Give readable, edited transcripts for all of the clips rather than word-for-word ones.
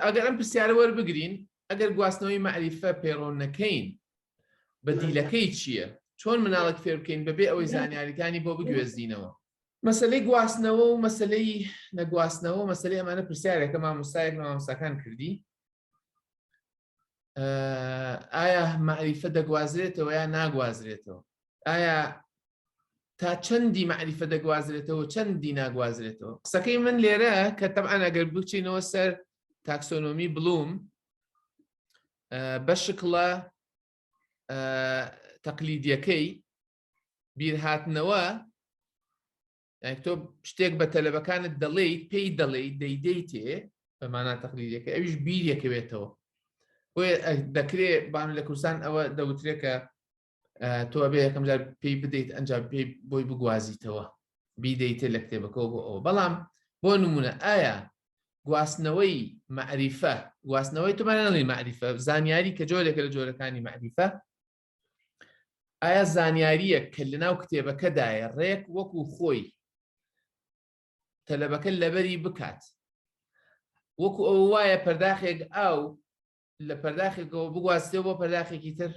ئەگەر ئەم پرسیارە وەربگرین ئەگەر گواستنەوەی معریفە پەیڕۆ نەکەین بەدیلەکەی چییە؟ چۆن مناڵێک فێر بکەین بەبێ ئەوەی زانیاریەکانی بۆ بگوێزینەوە؟ مەسەلەی گواستنەوە و مەسەلەی نەگواستنەوە مەسەلەی ئەمانە پرسیارێکە مامۆستایەک لە مامۆستاکان کردی. ئایا معریفە دەگوازرێتەوە یا ناگوازرێتەوە؟ ئایا تا چەندی معریفە دەگوازرێتەوە چەندی ناگوازرێتەوە؟ قسەکەی من لێرە کە تەبعاً ئەگەر بچینەوە سەر تاکسۆنۆمی بلوم بە شکڵە تەقلیدیەکەی بیرهاتنەوە، تۆ شتێک بە تەلەبەکانت دەڵێیت پێی دەڵێیت دەیدەیتێ بەمانە تەقلیدیەکە ئەویش بیرێکەوێتەوە. دەکرێت بان لە کوردستان ئەوە دەوترێت کە تۆ بێ یەکەم جار پێی بدەیت ئەنجام پێی بۆی بگوازیتەوە بیدەیتێ لە کتێبەکەەوە بۆ ئەوە. بەڵام بۆ نمونە ئایا گواستنەوەی معریفە گواستنەوەی تۆمانەڵی معریفە زانیاری کە جۆرێکە لە جۆرەکانی معریفە، ئایا زانیاریە کە لەناو کتێبەکەدایە ڕێک وەکو خۆی تەلەبەکە لەبەری بکات، وەکو ئەو وایە پەرداخێک ئاو لە پەرداخێکەوە بگواستێەوە بۆ پەرداخێکی تر،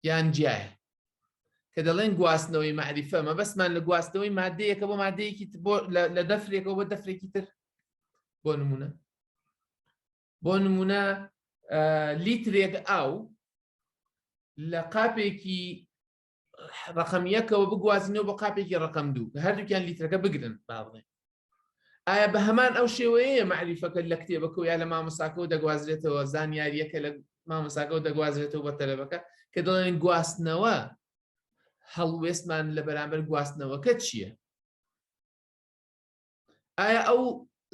یان جیایە کە دەڵێن گواستنەوەی معریفە مەبەستمان لە گواستنەوەی مادەیەکە بۆ مادەیەکی لە دەفرێکەوە بۆ دەفرێکی تر. بۆ نمونە لیترێک ئاو لە قاپێکی ڕقم یەکەوە بگوازینەوە بۆ قاپێکی ڕقم دوو کە هەردووکیان لیترەکە بگرن با بڵێن. ئایا بە هەمان ئەو شێوەیە معریفەکە لە کتێبەکە یا لە مامۆستاکەەوە دەگوازرێتەوە زانیاریەکە لە مامۆستاکەەوە دەگوازرێتەوە بە تەلەبەکە کە دەڵێن گواستنەوە هەڵوێستمان لە بەرامبەر گواستنەوەکە چییە؟ ئایا ئەو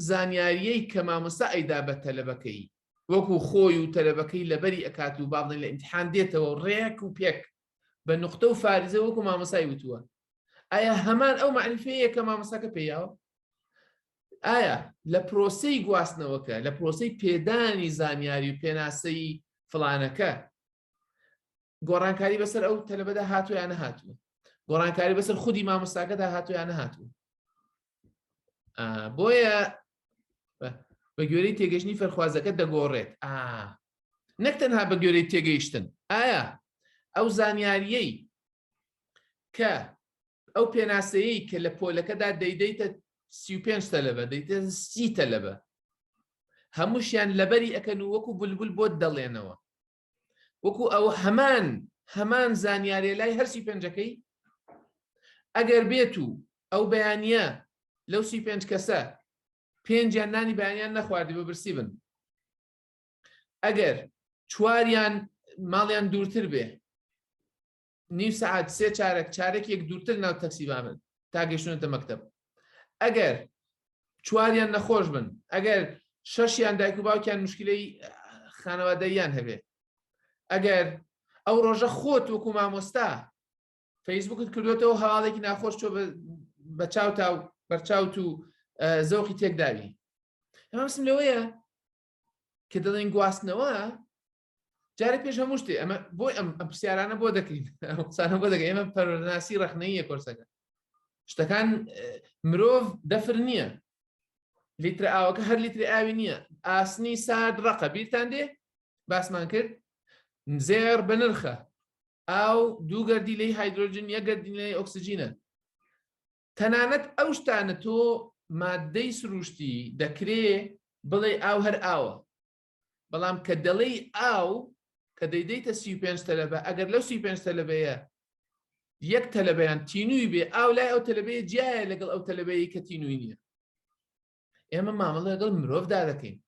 زانیاریەی کە مامۆستا ئەیدا بە تەلەبەکەی وەکو خۆی و تەلەبەکەی لەبەری ئەکات و با بڵێن لە ئیمتحان دێتەوە ڕێک و پێک بە نوختە و فارزە وەکو مامۆستای وتووە، ئایا هەمان ئەو معریفەیە کە مامۆستاکە پێیاوە؟ ئایا لە پرۆسەی گواستنەوەکە لە پرۆسەی پێدانی زانیاری و پێناسەی فڵانەکە گۆڕانکاری بەسەر ئەو تەلەبەدا هاتووە یان نەهاتووە؟ گۆڕانکاری بەسەر خودی مامۆستاکەدا هاتووە یان نەهاتووە؟ بۆیە بە گوێرەی تێگەشتنی فەرخوازەکە دەگۆڕێت. نەک تەنها بە گوێرەی تێگەیشتن، ئایا ئەو زانیاریەی کە ئەو پێناسەیەی کە لە پۆلەکەدا دەیدەیتە 35 تەلەبە دەیتە 30 تەلەبە هەمووشیان لەبەری ئەکەن و وەکو بولبول بۆت دەڵێنەوە، وەکو ئەو هەمان زانیاریە لای هەر 35ەکەی ئەگەر بێت و ئەو بەیانیە لەو 35 کەسە 5 نانی بەیانیان نەخواردی بە برسی بن، ئەگەر 4یان ماڵیان دوورتر بێ نیو سەعات 3 چارەکێک دوورتر ناو تەکسی بامن تا گەیشتونەتە مەکتەب، ئەگەر 4یان نەخۆش بن، ئەگەر 6یان دایک و باوکیان مشکلەی خانەوادەییان هەبێ، ئەگەر ئەو ڕۆژە خۆت وەکو مامۆستا فەیسبوکت کردوێتەوە هەواڵێکی ناخۆش تۆ بە چاوتا و بەرچاوت و زەوقی تێکداوی. ئەمە مسم لەوەیە کە دەڵێن گواستنەوە جارە پێش هەموو شتێ ئەمە بۆی ئەم پرسیارانە بۆ دەکەین قسانە بۆ دەکەین ئێمە پەروەردەناسی ڕەخنەییە کۆرسەکە. شتەکان مرۆڤ دەفر نییە، لیترە ئاوەکە هەر لیتری ئاوی نییە، ئاسنی سارد ڕقە بیرتان دێ باسمان کرد زێر بە نرخە ئاو 2 گەردی لەی هایدرۆجن 1 گەردی لەی ئۆکسجینە. تەنانەت ئەو شتانە تۆ مادەی سروشتی دەکرێ بڵێ ئاو هەر ئاوە، بەڵام کە دەڵێی ئاو کە دەیدەیتە 35 تەلەبە ئەگەر لەو 35 تەلەبەیە 1 تەلەبەیان تینووی بێ ئاو لای ئەو تەلەبەیە جیایە لەگەڵ ئەو تەلەبەیە کە تینووی نییە. ئێمە مامەڵە لەگەڵ مرۆڤدا دەکەین،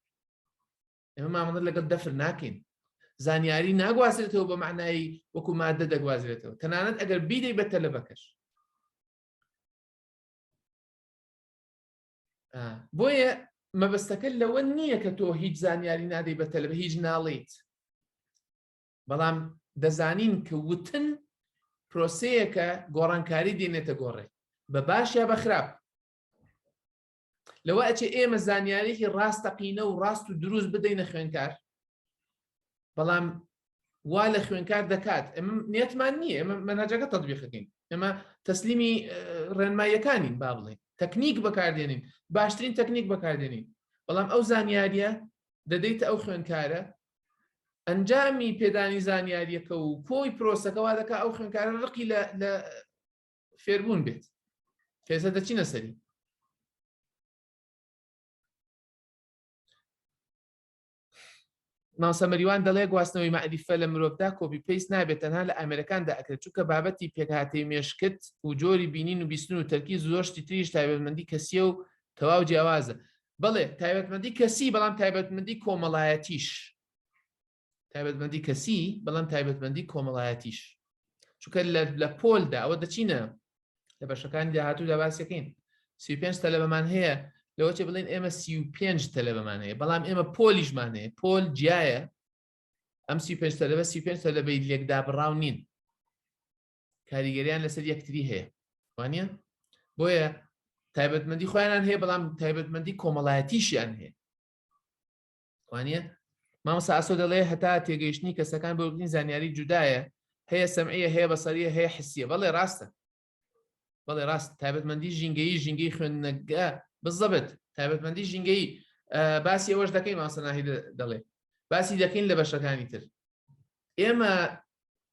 ئێمە مامەڵە لەگەڵ دەفر ناکەین. زانیاری ناگوازرێتەوە بە معنای وەکو مادە دەگوازرێتەوە، تەنانەت ئەگەر بیدەی بە تەلەبەکەش. بۆیە مەبەستەکە لەوە نییە کە تۆ هیچ زانیاری نادەی بە تەلەبە هیچ ناڵیت، بەڵام دەزانین کە وتن پرۆسەیەکە گۆڕانکاری دێنێتە گۆڕێ بە باش یا بە خراپ. لەوە ئەچێ ئێمە زانیارێکی ڕاستەقینە و ڕاست و دروست بدەینە خوێنکار، بەڵام وا لە خوێنکار دەکات ئێمە نیەتمان نییە، ئێمە مەنهەجەکە تەطبیقەکەین، ئێمە تەسلیمی ڕێنماییەکانین با بڵێن، تەکنیک بەکاردێنین باشترین تەکنیک بەکاردێنین بەڵام ئەو زانیاریە دەدەیتە ئەو خوێندکارە ئەنجامی پێدانی زانیاریەکە و کۆی پرۆسەکەوا دەکات ئەو خوێندکارە ڕقی لە فێربوون بێت پێسە دەچینە سەری ناوسەمەریوان دەڵێ گواستنەوەی مەعریفە لە مرۆڤدا کۆپی پێیست نابێت تەنها لە ئەمریکاندا ئەکرێت چونکە بابەتی پێکهاتەی مێشکت و جۆری بینین و بیستن و تەرکیز زۆر شتی تریش تایبەتمەندی کەسیە و تەواو جیاوازە بەڵێ تایبەتمەندی کەسی بەڵام تایبەتمەندی کۆمەڵایەتیش تایبەتمەندی کەسی بەڵام تایبەتمەندی کۆمەڵایەتیش چونکە لە پۆلدا ئەوە دەچینە لە بەشەکانی داهاتوودا باسیەکەین 35 تەلەبەمان هەیە لەوە چێ بڵێن ئێمە 35 تەلەبەمان هەیە بەڵام ئێمە پۆلیشمان هەیە پۆل جیایە ئەم 35 تەلەبە 35 تەلەبەی لێکدا بڕاو نین کاریگەریان لەسەر یەکتری هەیە وانە بۆیە تایبەتمەندی خۆیانان هەیە بەڵام تایبەتمەندی کۆمەڵایەتیشیان هەیە وانە مامۆستا ئاسۆ دەڵێ هەتا تێگەیشتنی کەسەکان بۆ بگرین زانیاری جودایە هەیە سەمعیە هەیە بەسەریە هەیە حسیە بەڵێ ڕاستە بەڵێ ڕاست تایبەتمەندی ژینگەی خوێندنەگە بزەبێت تایبەتمەندی ژینگەی باسی ئەوەش دەکەین ماسەناهی دەڵێ باسی دەکەین لە بەشەکانی تر ئێمە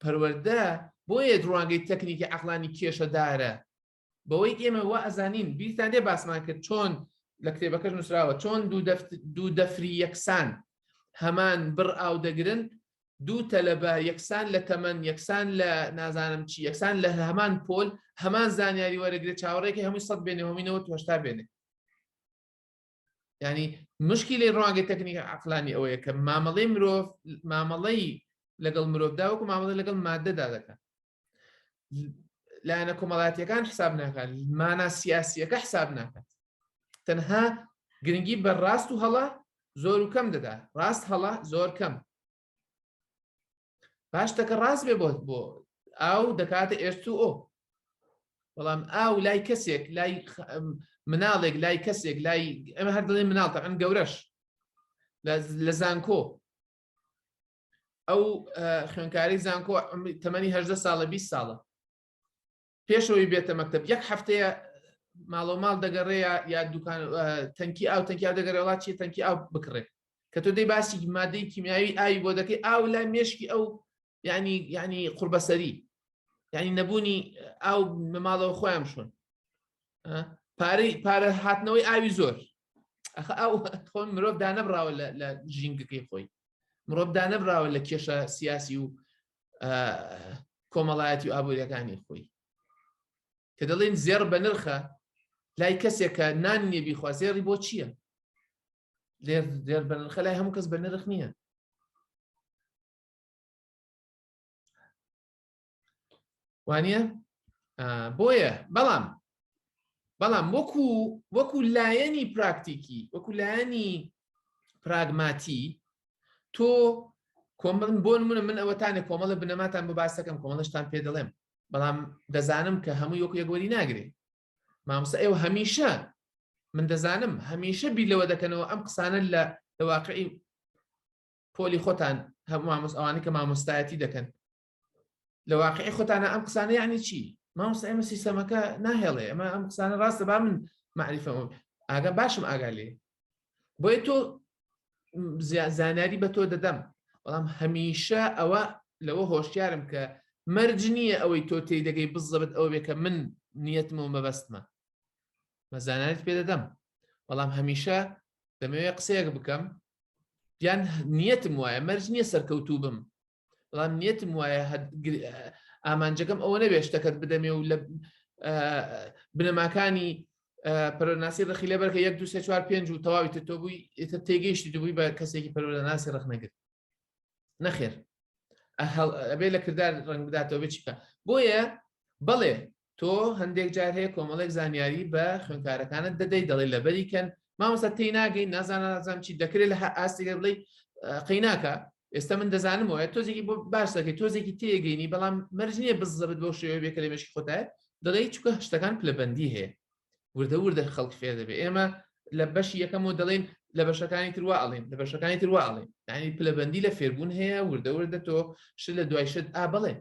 پەروەردە بۆیە دڕوانگەی تەکنیکی عەقلانی کێشەدارە بەوەی ئێمە وا ئەزانین بیرتان دێ باسمان کرد چۆن لە کتێبەکەش نووسراوە چۆن دوو دەفری یەکسان هەمان بڕ ئاو دەگرن دوو تەلەبە یەکسان لە تەمەن یەکسان لە نازانم چی یەکسان لە هەمان پۆل هەمان زانیاری وەرەگرێت چاوەڕێکی هەمووی 100 بێنێ هەمینەوە هەشتا بێنێ ینی مشکلی ڕوانگەی تەکنیکە عەقلانی ئەوەیە کە مامەڵەی مرۆڤ مامەڵەی لەگەڵ مرۆڤدا وەکو مامەڵەی لەگەڵ مادەدا دەکات لایەنە کۆمەڵایەتیەکان حساب ناکات مانا سیاسیەکە حساب ناکات تەنها گرنگی بە ڕاست و هەڵە زۆر و کەم دەدا ڕاست هەڵە زۆر کەم باشتەکە ڕاست بێ بۆ ئاو دەکاتە ئێرتو ئۆ بەڵام ئاو لای کەسێک لای مناڵێک لای کەسێک لای ئەمە هەر دەڵێن مناڵ تەقەن گەورەش لە زانکۆ ئەو خوێندکاری زانکۆ تەمەنی 18 ساڵە 20 ساڵە پێشەوەی بێتە مەکتەب یەک هەفتەیە ماڵۆ ماڵ دەگەڕێ یا دوکان تەنکی ئاو دەگەڕێ وڵات چی تەنکی ئاو بکڕێ کە تۆ دەی باسی مادەی کیمیاوی ئاوی بۆ دەکەی ئاو لای مێشکی ئەو یعنی قوربەسەری یعنی نەبوونی ئاو ماڵەوە خۆیان شۆن پارە هاتنەوەی ئاوی زۆر ئەو خۆن مرۆڤ دانەبراوە لە ژینگەکەی خۆی مرۆڤ دانەبراوە لە کێشە سیاسی و کۆمەڵایەتی و ئابوووریەکانی خۆی کە دەڵێن زێڕ بە نرخە لای کەسێکە نان نییە بیخوا زێڕی بۆ چییە زێر بە نرخە لای هەموو کەس بە نرخ نییە وانە بۆیە بەڵام وەکو لایەنی پراکتیکی وەکو لایەنی پراگماتی تۆ کۆمەڵ بۆ نمونە من ئەوەتانێک کۆمەڵە بنەماتان بە باسەکەم کۆمەڵشتان پێ دەڵێم بەڵام دەزانم کە هەموو یەکو یەکوەری ناگرێ مامۆستا ئێوە هەمیشە من دەزانم هەمیشە بیلەوە دەکەنەوە ئەم قسانە لە واقعی پۆلی خۆتان هەموو ئەوانەی کە مامۆستایەتی دەکەن لە واقعی خۆتانە ئەم قسانە یعنی چی مامۆستا ئێمە سیستەمەکە ناهێڵێ ئەمە ئەم قسانە ڕاستە با من معریفەمە ئاگە باشم ئاگا لێ بۆیە تۆ زانیاری بە تۆ دەدەم بەڵام هەمیشە ئەوە لەوە هۆشیارم کە مەرج نییە ئەوەی تۆ تێی دەگەی بزەبت ئەوە بێ کە من نیەتمە و مەبەستمە مەزانیت پێ دەدەم بەڵام هەمیشە دەمەوێت قسەیەک بکەم یان نیەتم وایە مەرج نییە سەرکەوتوو بم بەڵام نیەتم وایە ئامانجەکەم ئەوە نەبێ شتەکەت بدەمێ و لە بنەماکانی پەروەردەناسی ڕخی لەبەر کە 1 2 3 4 5 و تەواوی تۆ بووی ئێتر تێگەیشتی بووی بە کەسێکی پەروەردەناسی ڕخ نەگرت نەخێر ئەبێ لە کردار ڕەنگ بداتەوە بێ چی بکە بۆیە بەڵێ تۆ هەندێک جار هەیە کۆمەڵێک زانیاری بە خوێندکارەکانت دەدەی دەڵێ لەبەری کەن مامۆستا تێی ناگەین نازانم چی دەکرێت لە ئاستێگە بڵێ قەیناکە ئێستا من دەزانمەوە تۆزێکی بۆ باشەکەی تۆزێکی تێگەینی بەڵام مەرج نییە بزەبت بۆ شێوە بێ کە لە مێشکی خۆتایە دەڵێ چووکە شتەکان پلەبەندی هەیە وردە خەڵک فێر دەبێ ئێمە لە بەشی یەکەم و دەڵێن لە بەشەکانی تروا ئەڵێن لە بەشەکانی تروا ئەڵێن یعنی پلەبەندی لە فێربوون هەیە وردە تۆ شت لە دوای شت بڵێ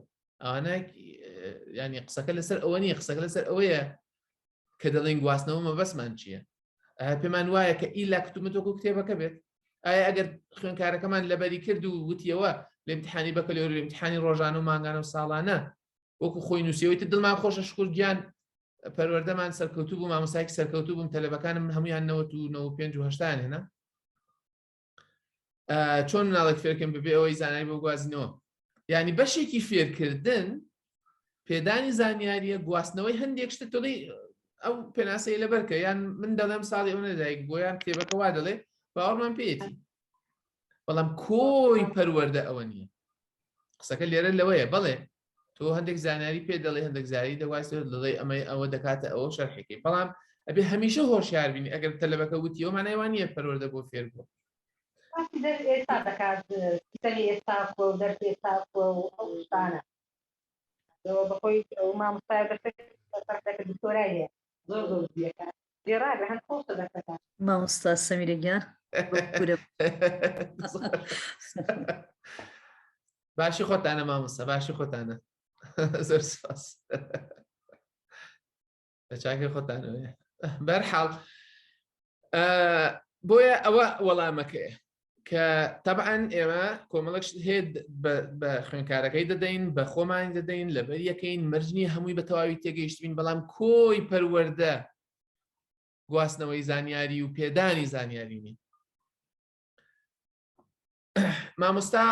ئەوانە ینی قسەکە لەسەر ئەوە نییە قسەکە لەسەر ئەوەیە کە دەڵێن گواستنەوە مەبەستمان چییە؟ پێمان وایە کە ئیلا کتومەتۆکو کتێبەکە بێت ئایا ئەگەر خوێنکارەکەمان لەبەری کرد و وتیەوە لە امتحانی بەکەلۆری امتحانی ڕۆژانە و مانگانە و ساڵانە وەکو خۆی نووسیەوەی دڵمان خۆشە شکر گیان پەروەردەمان سەرکەوتوو بوو مامۆستایەکی سەرکەوتوو بووم تەلەبەکانم هەمویان 95 و 80 هێنا چۆن مناڵێک فێرکەم ببێ ئەوەی زانایی بۆ گوازینەوە یعنی بەشێکی فێرکردن پێدانی زانیاریە گواستنەوەی هەندێک شتە تۆڵی ئەو پێناسەی لەبەرکە یان من دەڵێم ساڵی ئەو نەدایک بۆ یان کتێبەکە وا دەڵێ باوەڕمان پێێتی بەڵام کۆی پەروەردە ئەوە نییە قسەکە لێرە لەوەیە بەڵێ تۆ هەندێک زانیاری پێ دەڵێ هەندێک زاری دەواست دەڵێ ئەمەی ئەوە دەکاتە ئەوە شەرحێکی بەڵام ئەبێ هەمیشە هۆشیار بینی ئەگەر تەلەبەکە وتیەوە مانایوان نییە پەروەردە بۆ فێر بووە ئێستا دەکات کتەبی ئێستا و دەرسی ئێستا و ئەو شتانە بەخۆی ئەو مامۆستای دەکە دکتۆرایە زۆر زۆر بیەکە لێڕاگە هەند خۆشە دەکەکان مامۆستا سەمیرە گیان باشی خۆتانە مامۆستا باشی خۆتانە زۆر سپاس بە چاکر خۆتانەوەیە بەرحاڵ بۆیە ئەوە وەڵامەکەیە کە تەبعەن ئێمە کۆمەڵک هەیە بە خوێنکارەکەی دەدەین بە خۆمان دەدەین لەبەر یەکەین مەرجنی هەمووی بە تەواوی تێگەیشتبین بەڵام کۆی پەروەردە گواستنەوەی زانیاری و پێدانی زانیارینی مامۆستا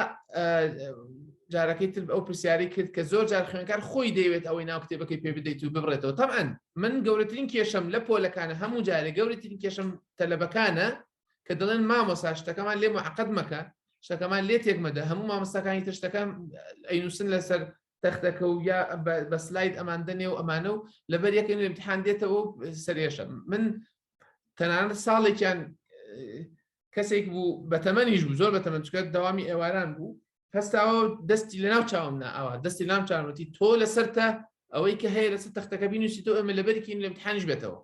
جارەکەی تر ئەو پرسیاری کرد کە زۆر جار خوێنکار خۆی دەیەوێت ئەوەی ناو کتێبەکەی پێ بدەیت و ببڕێتەوە تەبعەن من گەورەترین کێشەم لە پۆلەکانە هەموو جارێک گەورەترین کێشەم تەلەبەکانە کە دەڵێن مامۆستا شتەکەمان لێ معقەد مەکە شتەکەمان لێ تێک مەدە هەموو مامۆستاکانی تر شتەکان ئەینووسن لەسەر تەختەکە و یا بە سلاید ئەمان دەنێ و ئەمانە و لەبەر یەکەین امتحان دێتەوە سەرێشە من تەنانەت ساڵێکیان کەسێک بوو بە تەمەنیش بوو زۆر بە تەمەن چکە دەوامی ئێواران بوو هەستاوە دەستی لەناو چاوم ناوە دەستی لام چاوەتی تۆ لەسەرتە ئەوەی کە هەیە لەسەر تەختەکە بینوسی تۆ ئەمە لەبەرێکی لە امتحانیش بێتەوە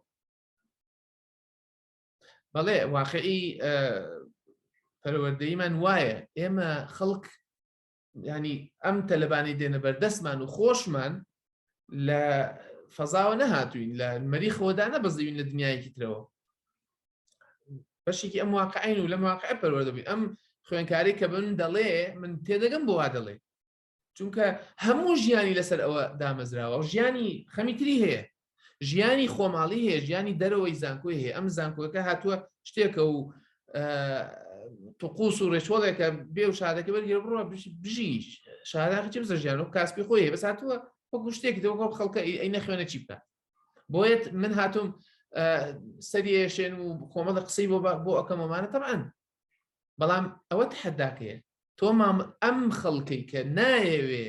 بەڵێ واقعی پەروەردەییمان وایە ئێمە خەڵک ینی ئەم تەلەبانی دێنە بەردەستمان و خۆشمان لە فەزاوە نەهاتوین لە مەریخەوەدا نەبەزیوین لە دنیایەکی ترەوە بەشێکی ئەم واقعین و لە واقعە پەروەردەبین ئەم خوێنکاری کە بن دەڵێ من تێدەگەم بۆ وا دەڵێ چونکە هەموو ژیانی لەسەر ئەوە دامەزراوە ژیانی خەمیتری هەیە ژیانی خۆماڵی هەیە ژیانی دەرەوەی زانکۆی هەیە ئەم زانکۆەکە هاتووە شتێکە و توقوس و ڕێچۆڵێکە بێ و شادەکە بەرگێ بڕوە بژیش شاداقی چ بزە ژیان و کاسپی خۆی بەس هاتووە وەکو شتێکی دەوەکە خەڵکە ئەی نەخوێنە چی بکات بۆیت من هاتووم سەریێشێن و کۆمەڵە قسەی بۆ ئەەکەمەمانە تەبعەن بەڵام ئەوە تحەداکەیە تۆ ئەم خەڵکەی کە نایەوێ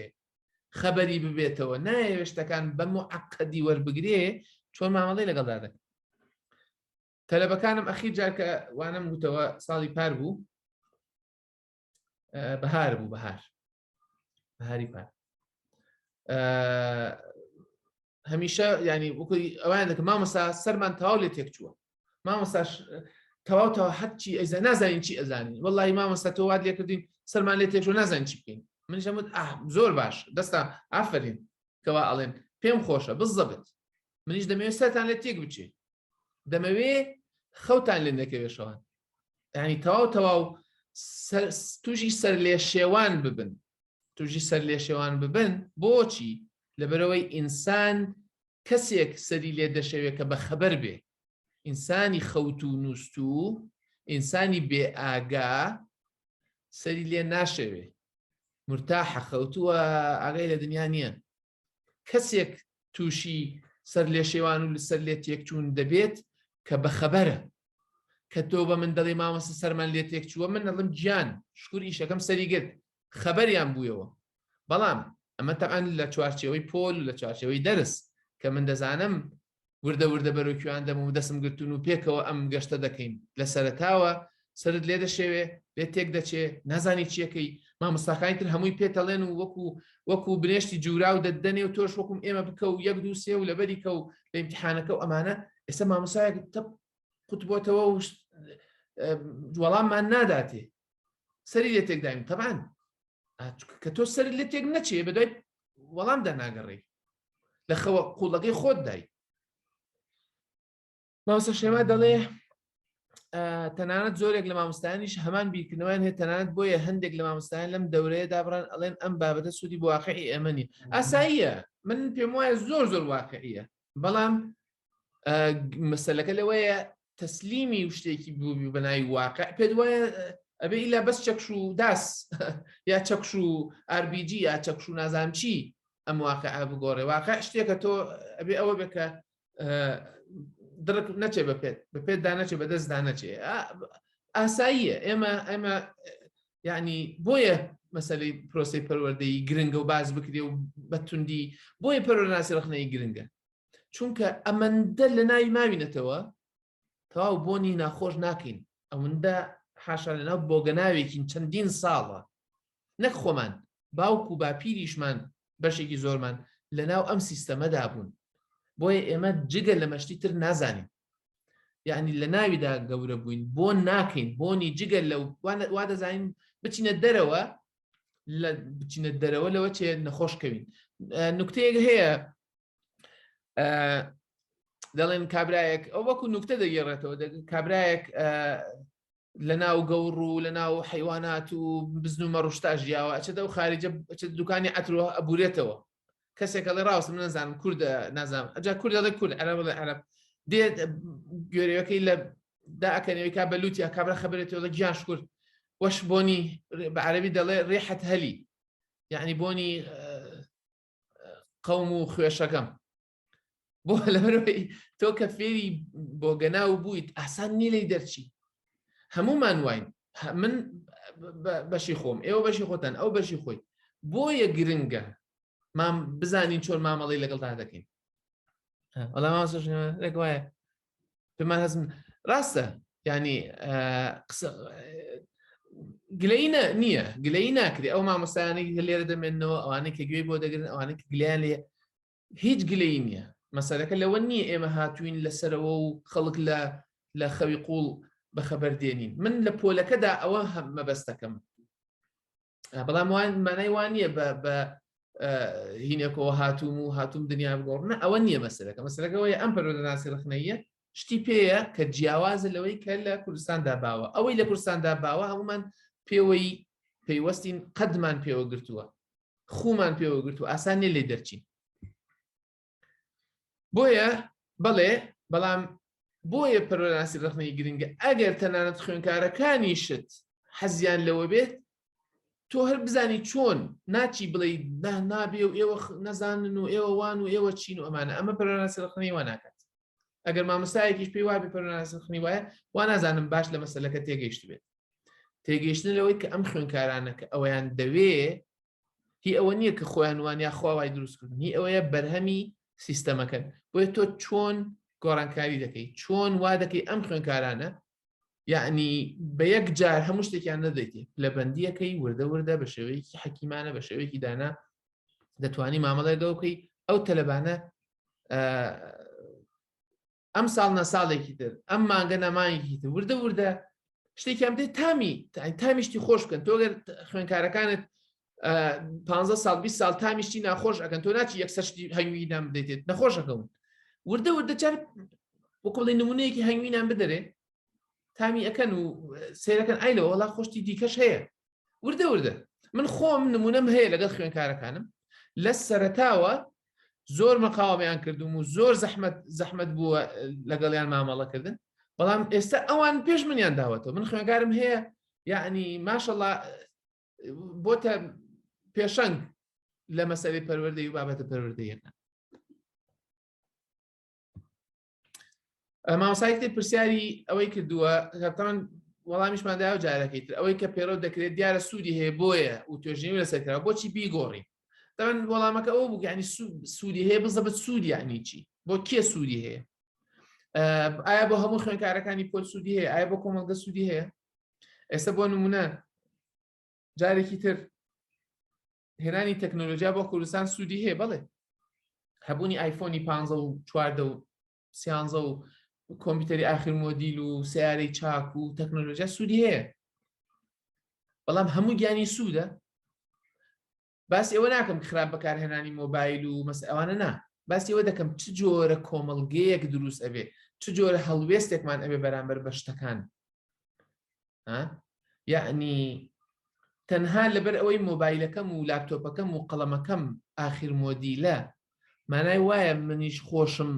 خەبەری ببێتەوە نایەوێ شتەکان بە موعەقەدی وەربگرێ چۆن مامەڵەی لەگەڵدا دەکەن تەلەبەکانم ئەخیر جارکە وانم گوتەوە ساڵی پار بوو بەهار بوو بەهاری پار هەمیشە ینی وەکوی ئەوان دەکە مامۆستا سەرمان تەواو لێ تێک چووە مامۆستاش تەواو هەرچی ئەیزە نازانین چی ئەزانین وەڵی مامۆستا تۆ وات لێ کردین سەرمان لێ تێک نازانین چی بکەین منیش ئەمت زۆر باش دەستا ئافرین کەوا ئەڵێن پێم خۆشە بزەبێت منیش دەمەوێت سەرتان لێ تێک بچێت دەمەوێت خەوتان لێ نەکەوێشەوان ینی تەواو توژی سەر لێ شێوان ببن توژی سەر لێ شێوان ببن بۆچی لەبەرەوەی ئینسان کەسێک سەری لێ دەشەوێت کە بە خەبەر بێ ئینسانی خەوت و نووست و ئینسانی بێ ئاگا سەری لێ ناشەوێ مرتاحە خەوتووە ئاگای لە دنیا نییە کەسێک تووشی سەر لێ شێوان و لەسەر لێ تێکچوون دەبێت کە بە خەبەرە کە تۆ بە من دەڵێ مامۆستا سەرمان لێ تێک چووە من دەڵم گیان شکر ئیشەکەم سەری گرت خەبەریان بوویەوە بەڵام ئەمە تەعەن لە چوارچێوەی پۆل و لە چوارچێوەی دەرس کە من دەزانم وردە بەرەوکیوان دەم و دەسم گرتون و پێکەوە ئەم گەشتە دەکەین لە سەرەتاوە سرت لێ دەشێوێ لێ تێک دەچێ نازانی چیەکەی مامۆستاکانی تر هەمووی پێتەڵێن و وەکو بنێشتی جوورا و دەدەنێ و تۆش وەکوم ئێمە بکە و یەک دوو سێ و لەبەری کە و لە ئیمتیحانەکە و ئەمانە ئێستا مامۆستایەک قوتبۆتەوە و وەڵاممان ناداتێ سەری لێ تێک دایم تەبعەن کە تۆ سەر لێ تێک نەچێ بەدوای وەڵام دەناگەڕێ لە خەوە قوڵەکەی خۆت دای مامۆستا شێما دەڵێ تەنانەت زۆرێک لە مامۆستایانیش هەمان بیرکردنەوەیان هەیە تەنانەت بۆیە هەندێک لە مامۆستایان لەم دەورەیە دابڕان ئەڵێن ئەم بابەتە سوودی بۆ واقعی ئێمە نیە. ئاساییە من پێم وایە زۆر واقعیە، بەڵام مەسەلەکە لەوەیە تەسلیمی شتێکی بوو بەناوی واقع پێت وایە ئەبێ ئیلا بەس چەکش و داس یا چەکش و RPG یا چەکش و نازانم چی ئەم واقع بگۆڕێ. واقع شتێکە تۆ ئەبێ ئەوە بکە درک نەچێ بە پێتدا نەچێ بە دەستدا نەچێ. ئاساییە ئێمە یعنی بۆیە مەسەلەی پرۆسی پەروەردەیی گرنگە و باز بکرێ و بەتوندی بۆیە پەروەردەناسی ڕخنەیی گرنگە، چونکە ئەمەندە لە ناوی ماوینەتەوە تەواو بۆنی ناخۆش ناکەین. ئەوەندە حاشا لەناو بۆگەناوێکین چەندین ساڵە، نەک خۆمان باوکو و باپیریشمان بەشێکی زۆرمان لەناو ئەم سیستەمەدا بوون، بۆیە ئێمە جگە لە مەشتی تر نازانین. یعنی لە ناویدا گەورە بووین بۆ ناکەین بۆنی جگە لەو وا دەزانین بچینە دەرەوە لەوە چێ نەخۆشکەوین. نوکتەیەک هەیە دەڵێن کابرایەک ئەو وەکو نوکتە دەگەڕێتەوە کابرایەک لە ناو گەوڕ و لە ناو حیوانات و بزن و مەڕشتا ژیاوە ئەچێتە و خارجە دوکانی ئەترۆ ئەبورێتەوە. کەسێک ئەڵێ ڕاست من نەزانم کوردە نازانم ئەجا کورد دەڵێ کورد عەرەب دەڵێ عەرەب دێت گوێرەوەکەی لە دائەکەنەوەی کا بەلووتیا کابرا خەبرێتەوە گیان شکورد وەش بۆنی بە عەرەبی دەڵێ ڕێحەت هەلی، یعنی بۆنی قەوم و خوێشەکەم. بۆ لەبەرەوەی تۆ کە فێری بۆگەناو بوویت ئاسان نیە لێی دەرچی. هەمومان واین، من بەشی خۆم ئێوە بەشی خۆتان ئەو بەشی خۆی، بۆیە گرنگە بزانین چۆن مامەڵی لەگەڵ تا دەکەین. وەڵام مامۆستا وایە پێمان هەزم ڕاستە، ینی گلەی نییە گلەی ناکرێت. ئەو مامۆستایانێکی لێرە دەمێنەوە ئەوانەی کە گوێی بۆ دەگرن ئەوانەی کە گلیان لێ هیچ گلەی نییە. مەسەلەکە لەوە نییە ئێمە هاتوین لەسەرەوە و خەڵک لە خەوی قوڵ بەخەبەر دێنین. من لە پۆلەکەدا ئەوە مەبەستەکەم، بەڵام مانای وان نییە بە هینێکەوە هاتووم دنیا بگۆڕنە ئەوە نییە مەسەلەکە. مەسەلەکەەوەی ئەم پەروەردەناسی ڕخنەیە شتی پێیە کە جیاوازە لەوەی کە لە کوردستاندا باوە. ئەوەی لە کوردستاندا باوە هەمومان پێوەی پەیوەستین قەدمان پێوە گرتووە، خومان پێوە گرتووە، ئاسانیە لێ دەرچین. بۆیە بەڵێ بەڵام بۆیە پەروەردەناسی ڕخنەی گرنگە. ئەگەر تەنانەت خوێندکارەکانی شت حەزیان لەوە بێت تۆ هەر بزانی چۆن ناچی بڵێ نابێ و ئێوە نەزانن و ئێوە وان و ئێوە چین و ئەمانە. ئەمە پەروەردەناسی ڕخنەی وا ناکات. ئەگەر مامۆستایەکیش پێی وابێ پەروەردەناسی ڕخنەی وایە وا نازانم باش لە مەسەلەکە تێگەیشت بێت. تێگەیشتن لەوەی کە ئەم خوێندکارانە کە ئەویان دەوێ هی ئەوە نییە کە خۆیان وانیا خواوای دروستکردن، هی ئەوەیە بەرهەمی سیستەمەکەن. بۆیە تۆ چۆن گۆڕانکاری دەکەی، چۆن وا دەکەی ئەم خوێندکارانە یعنی بە یەک جار هەموو شتێکیان نەدەیتێ لە بەندیەکەی وردە بە شێوەیەکی حەکیمانە بە شێوەیەکی دانا دەتوانی مامەڵێگە بکەی ئەو تەلەبانە ئەم ساڵ نەساڵێکی تر ئەم مانگە نەمانێکی تر وردە شتێکیان بدەیت تامیشتی خۆش بکەن. تۆ گەر خوێندکارەکانت 15 ساڵ 20 ساڵ تامیشتی ناخۆش ئەکەن تۆ ناچی یەکسەر شتی هەنگوینیان بدەیتێت نەخۆشەکەون. وردە چار وەکو بڵێ نمونەیەکی هەنگوینیان بدەرێ تامی ئەەکەن و سیرەکەن ئای لەوە وەڵا خۆشتی دیکەش هەیە. وردە من خۆم نمونەم هەیە لەگەڵ خوێندکارەکانم لە سەرەتاوە زۆر مەقاوەمیان کردوم و زۆر زەحمەت بووە لەگەڵیان مامەڵەکردن، بەڵام ئێستا ئەوان پێش منیان داوەتەوە. من خوێندکارم هەیە یعنی ماشەڵڵا بۆتە پێشەنگ لە مەسەلەی پەروەردەی و بابەتە پەروەردەییەکان. مامۆستایەکی پرسیاری ئەوەی کردووە کەپتان وەڵامیشمان داوە جارەکەی تر ئەوەی کە پێڕۆ دەکرێت دیارە سوودی هەیە بۆیە و توێژینی لەسەرکراوە بۆچی بیگۆڕی. دەبەن وەڵامەکە ئەوە بوو ینی سوودی هەیە بزەبێت سوودی یعنی چی، بۆ کێ سوودی هەیە؟ ئایا بۆ هەموو خوێندکارەکانی پۆل سوودی هەیە؟ ئایا بۆ کۆمەڵگە سوودی هەیە؟ ئێستا بۆ نمونە جارێکی تر هێنانی تەکنۆلۆژیا بۆ کوردستان سوودی هەیە. بەڵێ هەبوونی ئایفۆنی 15 و 14 و 13 و کۆمپیوتەری ئاخر مۆدیل و سیارەی چاک و تەکنۆلۆژیا سوودی هەیە، بەڵام هەموو گیانی سوودە. باس ئێوە ناکەم خراپ بەکارهێنانی مۆبایل و ئەوانە نا، باسیەوە دەکەم چ جۆرە کۆمەڵگەیەک دروست ئەبێ چ جۆرە هەڵوێستێکمان ئەبێ بەرامبەر بە شتەکان یعنی تەنها لەبەر ئەوەی مۆبایلەکەم و لاپتۆپەکەم و قەڵەمەکەم ئاخیر مۆدیلە مانای وایە منیش خۆشم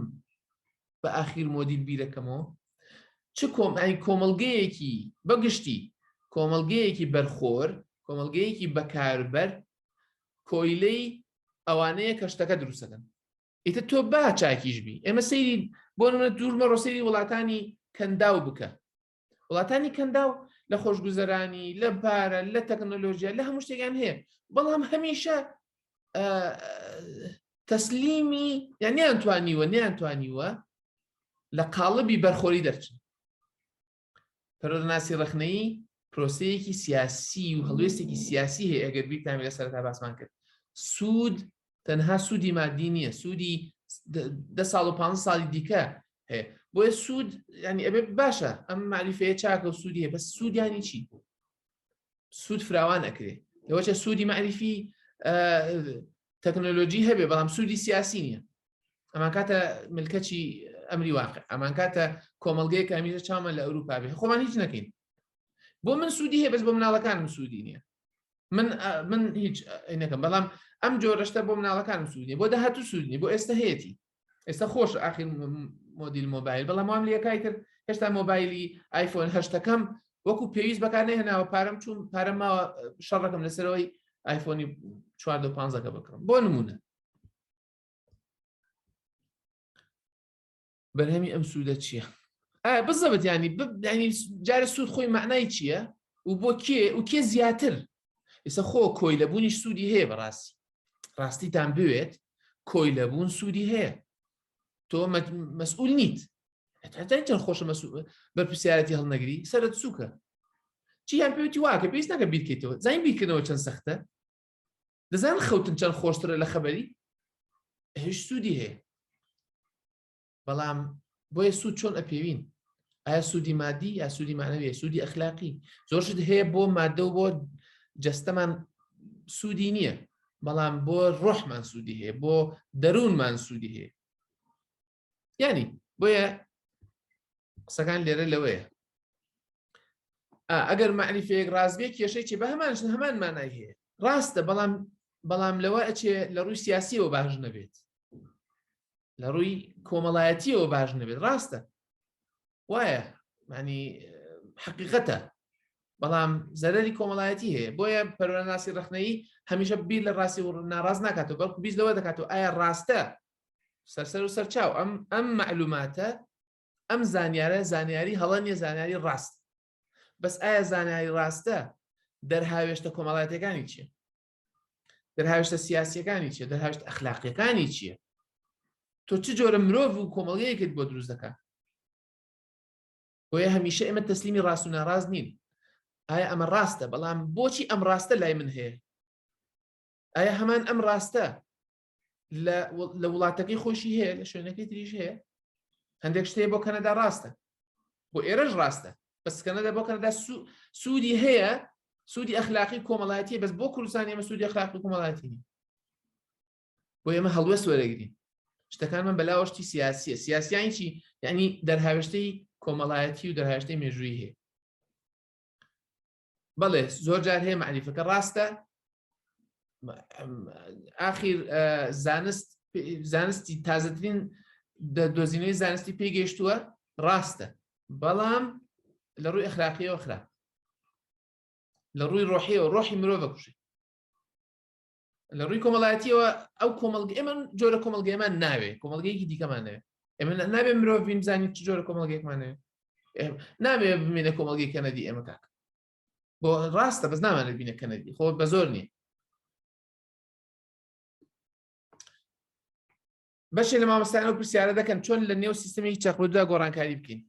بە ئاخیر مۆدیل بیرەکەمەوە چ کۆمەڵگەیەکی بەگشتی کۆمەڵگەیەکی بەرخۆر کۆمەڵگەیەکی بەکاربەر کۆیلەی ئەوانەیە کە شتەکە دروستەکەن ئیتر تۆ با چاکیش بی ئێمە سەیری بۆ نمونە دوورمە ڕۆسەیری وڵاتانی کەنداو بکە وڵاتانی کەنداو لە خۆشگوزەرانی لە پارە لە تەکنۆلۆژیا لە هەموو شتێکیان هەیە بەڵام هەمیشە تەسلیمی یان نەیانتوانیوە لە قاڵبی بەرخۆری دەرچن پەرۆدەناسی ڕەخنەیی پرۆسەیەکی سیاسی و هەڵوێستێکی سیاسی هەیە ئەگەر بیرتان لە سەرەتا باسمان کرد سوود تەنها سوودی مادی نییە سوودی 10 ساڵ و 5 ساڵی دیکە هەیە بۆیە سوود ینی ئەبێ باشە ئەم معریفەیە چاکە و سوودی هەیە بەس سوودیانی چی سوود فراوان ئەکرێ لەوەچە سوودی معریفی تەکنۆلۆژی هەبێ بەڵام سوودی سیاسی نییە ئەمان کاتە ملکەچی ئەمری واقع ئەمان کاتە کۆمەڵگەیەک هەمیشە چاومە لە ئەوروپا بێ خۆمان هیچ نەکەین بۆ من سوودی هەیە بەس بۆ مناڵەکانم سوودی نییە من هیچ نەکەم بەڵام ئەم جۆرەشتە بۆ مناڵەکانم سوودی بۆ داهاتوو سوودنی بۆ ئێستا هەیەی ئێستا خۆش ئاخیر مۆدیل مۆبایل بەڵام وام لەکای کرد هێشتا مۆبایلی ئایفۆن هەشتەکەم وەکو پێویست بەکارنەی هێناوە پارەم چوون پارەم ماوە شەڕەکەم لەسەرەوەی ئایفۆنی 415 بکڕم بۆ نمونە بەرهەمی ئەم سوودە چییە؟ بزەبت ینی جارە سوود خۆی معنای چییە؟ و بۆ کێ زیاتر؟ ئێستا خۆ کۆی لەبوونیش سوودی هەیە بەڕاستی ڕاستیتان بوێت کۆی لەبوون سوودی هەیە تۆ مەسئول نیت چەند خۆشە بەرپرسیارەتی هەڵنەگری سەرت سووکە چیان پێوتی واکە پێویست ناکە بیرکەیتەوە زین بیرکردنەوە چەند سەختە دەزان خەوتن چەند خۆشترە لە خەبەری هیچ سوودی هەیە بەڵام بۆیە سوود چۆن ئەپێوین ئایا سوودی مادی یا سوودی معنەوی سوودی ئەخلاقی زۆرشت هەیە بۆ مادە و بۆ جەستەمان سوودی نییە بەڵام بۆ ڕۆحمان سوودی هەیە بۆ دەروونمان سوودی هەیە ینی بۆیە قسەکان لێرە لەوەیە ئەگەر معریفەیەک ڕازبێ کێشەیەکی بە هەمان مانای هەیە ڕاستە بەڵام لەوە ئەچێ لە ڕووی سیاسیەوە باش نەبێت لە ڕووی کۆمەڵایەتیەوە باش نەبێت ڕاستە وایە معنی حەقیقەتە بەڵام زەرەری کۆمەڵایەتی هەیە بۆیە پەروەردەناسی ڕەخنەیی هەمیشە بیر لە ڕاستی و ناڕاست ناکاتەوە بەڵکو بیست لەوە دەکاتەوە ئایا ڕاستە سەرسەر و سەرچاو ئەم معلوماتە ئەم زانیاری هەڵە نیە زانیاری ڕاست بەس ئایا زانیاری ڕاستە دەرهاوێشتە کۆمەڵایەتەکانی چییە دەرهاوێشتە سیاسیەکانی چییە دەرهاوێشتە ئەخلاقیەکانی چییە تۆ چ جۆرە مرۆڤ و کۆمەڵگەیەکت بۆ دروست دەکات بۆیە هەمیشە ئێمە تەسلیمی ڕاست و ناڕاست نین ئایا ئەمە ڕاستە بەڵام بۆچی ئەم ڕاستە لای من هەیە ئایا هەمان ئەم ڕاستە لە وڵاتەکەی خۆشی هەیە لە شوێنەکەی تریش هەیە هەندێک شتەیە بۆ کەنەدا ڕاستە بۆ ئێرەش ڕاستە بەس کەنەدا بۆ کەنەدا سوودی هەیە سوودی ئەخلاقی کۆمەڵایەتی بەس بۆ کوردستان ئێمە سوودی ئەخلاقی کۆمەڵایەتی نین بۆ ئێمە هەڵوێست وەرەگرین شتەکانمان بەلاوەشتی سیاسیە سیاسیانی چی یعنی دەرهاوێشتەی کۆمەڵایەتی و دەرهاوێشتەی مێژوویی هەیە بەڵێ زۆر جار هەیە معریفەکە ڕاستە ئاخیر زانستی تازەترین دۆزینەوەی زانستی پێگەیشتووە ڕاستە بەڵام لە ڕووی ئەخلاقیەوە خراپ لە ڕووی ڕۆحیەوە ڕۆحی مرۆڤ بکوژێ لە ڕووی کۆمەڵایەتیەوە ئەو کۆمەڵگە ئێمە جۆرە کۆمەڵگەیەمان ناوێ کۆمەڵگەیەکی دیکەمان ناوێ ئێمە نابێ مرۆڤ بزانین چ جۆرە کۆمەڵگەیەکمان ناوێ نابێ بمێنە کۆمەڵگەی کەنەدی ئێمە کاک بۆ ڕاستە بەس نامانێت بینە کەنەدی خۆ بە زۆر نییە بەشێ لە مامۆستایان و پرسیارە دەکەن چۆن لە نێو سیستەمێکی چەقڕوودا گۆڕانکاری بکەین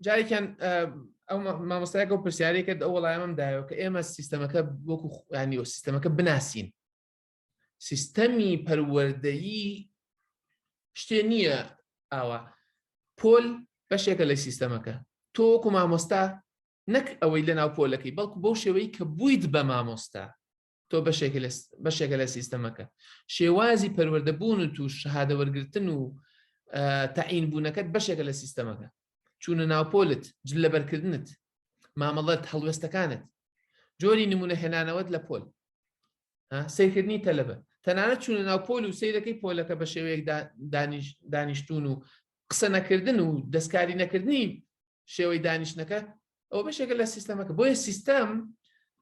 جارێکیان ئەو مامۆستایەکە و پرسیارێکە ئەو وەڵامەم دایەوە کە ئێمە سیستەمەکە وەکو ینی سیستەمەکە بناسین سیستەمی پەروەردەیی شتێ نییە ئاوا پۆل بەشێکە لە سیستەمەکە تۆ وەکو مامۆستا نەک ئەوەی لە ناو پۆلەکەی بەڵکو بەو شێوەی کە بوویت بە مامۆستا تۆ بەشێکە لە سیستەمەکە شێوازی پەروەردەبوون و توش شەهادە وەرگرتن و تەعین بوونەکەت بەشێکە لە سیستەمەکە چوونە ناوپۆلت جل لەبەرکردنت مامەڵەت هەڵوێستەکانت جۆری نمونە هێنانەوەت لە پۆل سیرکردنی تەلەبە تەنانەت چوونە ناو پۆل و سیرەکەی پۆلەکە بە شێوەیەک دانیشتون و قسە نەکردن و دەستکاری نەکردنی شێوەی دانیشتنەکە ئەوە بەشێکە لە سیستەمەکە بۆیە سیستەم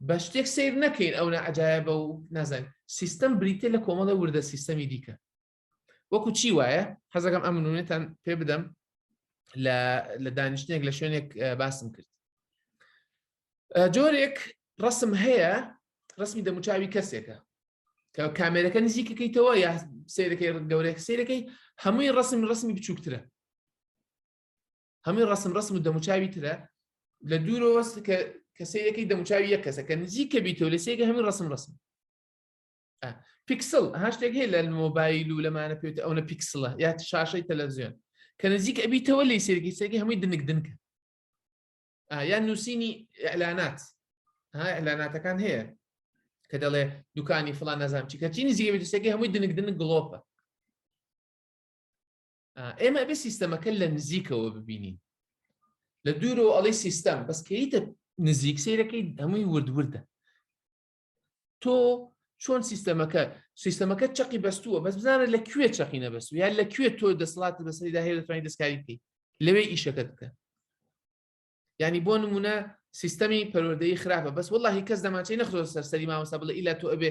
بە شتێک سیر نەکەین ئەو نەعەجایبە و نازانین سیستەم بریتێ لە کۆمەڵە وردە سیستەمی دیکە وەکو چی وایە حەزەکەم ئەم نمونەتان پێ بدەم لە دانیشتنێک لە شوێنێک باسم کرد جۆرێک ڕسم هەیە ڕسمی دەموچاوی کەسێکە کە کامێرەکە نزیکەکەیتەوە یا سیرەکەی گەورەیە سیرەکەی هەمووی ڕسمی بچووکترە هەمووی ڕسم و دەموچاوی ترە لە دوورەوە کە سیرەکەی دەموچاوی یەک کەسە کە نزیکە بیتەوە لە سێگە هەمووی ڕسم پیکسل هاشتێک هەیە لە مۆبایل و لەمانە پێوتە ئەوە پیکسلە یا شاشەی تەلەڤیزیۆن کە نزیک ئەبیتەوە لێ سێرەکەی هەمووی دنکدنکە یان نووسینی ئەعلانات ئەعلاناتەکان هەیە کە دەڵێ دوکانی فڵان نەزانم چی کەچی نزیکە بێت سێگەی هەمووی دنکدنک گڵۆپە ئێمە ئەبێ سیستەمەکە لە نزیکەوە ببینین لە دوورەوە ئەڵێ سیستەم بەس کەیتە نزیک سیرەکەی هەمووی وردوردە تۆ چۆن سیستەمەکە چەقی بەستووە بەس بزانە لەکوێ چەقی نەبەستوو یان لەکوێ تۆ دەسەڵات بەسەریدا هەیە دەتوانین دەستکاری بکەیت لەوێ ئیشەکەت بکە ینی بۆ نمونە سیستەمی پەروەردەیی خراپە بەس وەڵڵاهی کەس دەمانچەی نەخۆ سەرسەری مامۆستا بڵێ ئیلا تۆ ئەبێ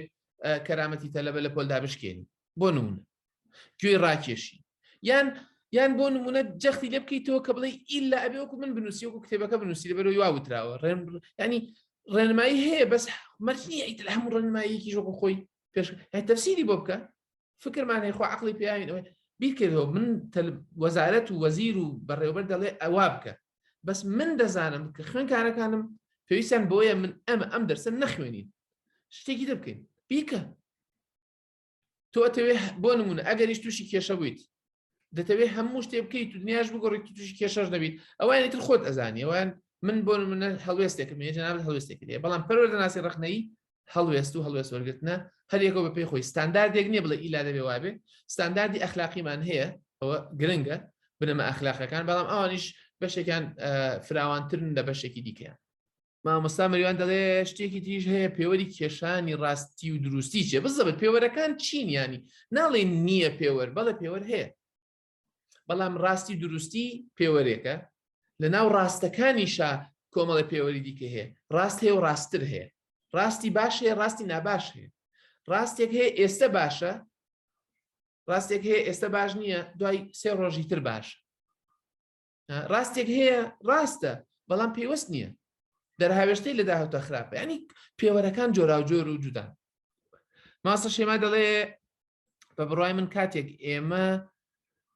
کەرامەتی تەلەبە لە پۆلدا بشکێنی بۆ نمونە گوێی ڕاکێشی یان بۆ نمونە جەختی لێ بکەیتەوە کە بڵێ ئیلا ئەبێ وەکو من بنووسی وەکو کتێبەکە بنووسی لەبەرەوەی واوتراوە ینی ڕێنمایی هەیە بەس مەرجنی ئەیت لە هەموو ڕێنماییەکی ژۆکو خۆی پێش تەفسیری بۆ بکە فکرمان هەیە خۆ عەقڵی پێیاوین ئەوەی بیرکردەوە من وەزارەت و وەزیر و بەڕێوەبەر دەڵێ ئەوا بکە بەس من دەزانم کە خوێنکارەکانم پێویستیان بۆیە من ئەم دەرسە نەخوێنین شتێکی دەبکەین بیکە تۆ ئەتەوێ بۆ نمونە ئەگەریش تووشی کێشە بوویت دەتەوێت هەموو شتێ بکەیت و دنیاش بگۆڕیت تووشی کێشەش دەبیت ئەوانێت خۆت ئەزانی ئەوان من بۆ نمونە هەڵوێستێکم جەنابەت هەڵوێستێکی لێ بەڵام پەروەردەناسی ڕخنەیی هەڵوێست و هەڵوێست وەرگرتنە هەرێکەوە بە پێی خۆی ستانداردێک نییە بڵێ ئیلا دەبێ وابێ ستانداردی ئەخلاقیمان هەیە ئەوە گرنگە بنەمە ئەخلاقەکان بەڵام ئەوانیش بەشێکیان فراوانترن لە بەشێکی دیکەیان مامۆستا مەریوان دەڵێ شتێکی تریش هەیە پێوەری کێشانی ڕاستی و دروستی چیە بزەبێت پێوەرەکان چین ینی ناڵێ نییە پێوەر بەڵێ پێوەر هەیە بەڵام ڕاستی دروستی پێوەرێکە لە ناو ڕاستەکانیشا کۆمەڵە پێوەری دیکە هەیە ڕاست هەیە و ڕاستتر هەیە ڕاستی باش هەیە ڕاستی ناباش هەیە ڕاستێک هەیە ئێستا باشە ڕاستێک هەیە ئێستا باش نییە دوای سێ ڕۆژی تر باشە ڕاستێک هەیە ڕاستە بەڵام پێوەست نییە دەرهاوێشتەی لە داهاتە خراپە ینی پێوەرەکان جۆراوجۆر و جودان ماسە شێما دەڵێ بە بڕای من کاتێک ئێمە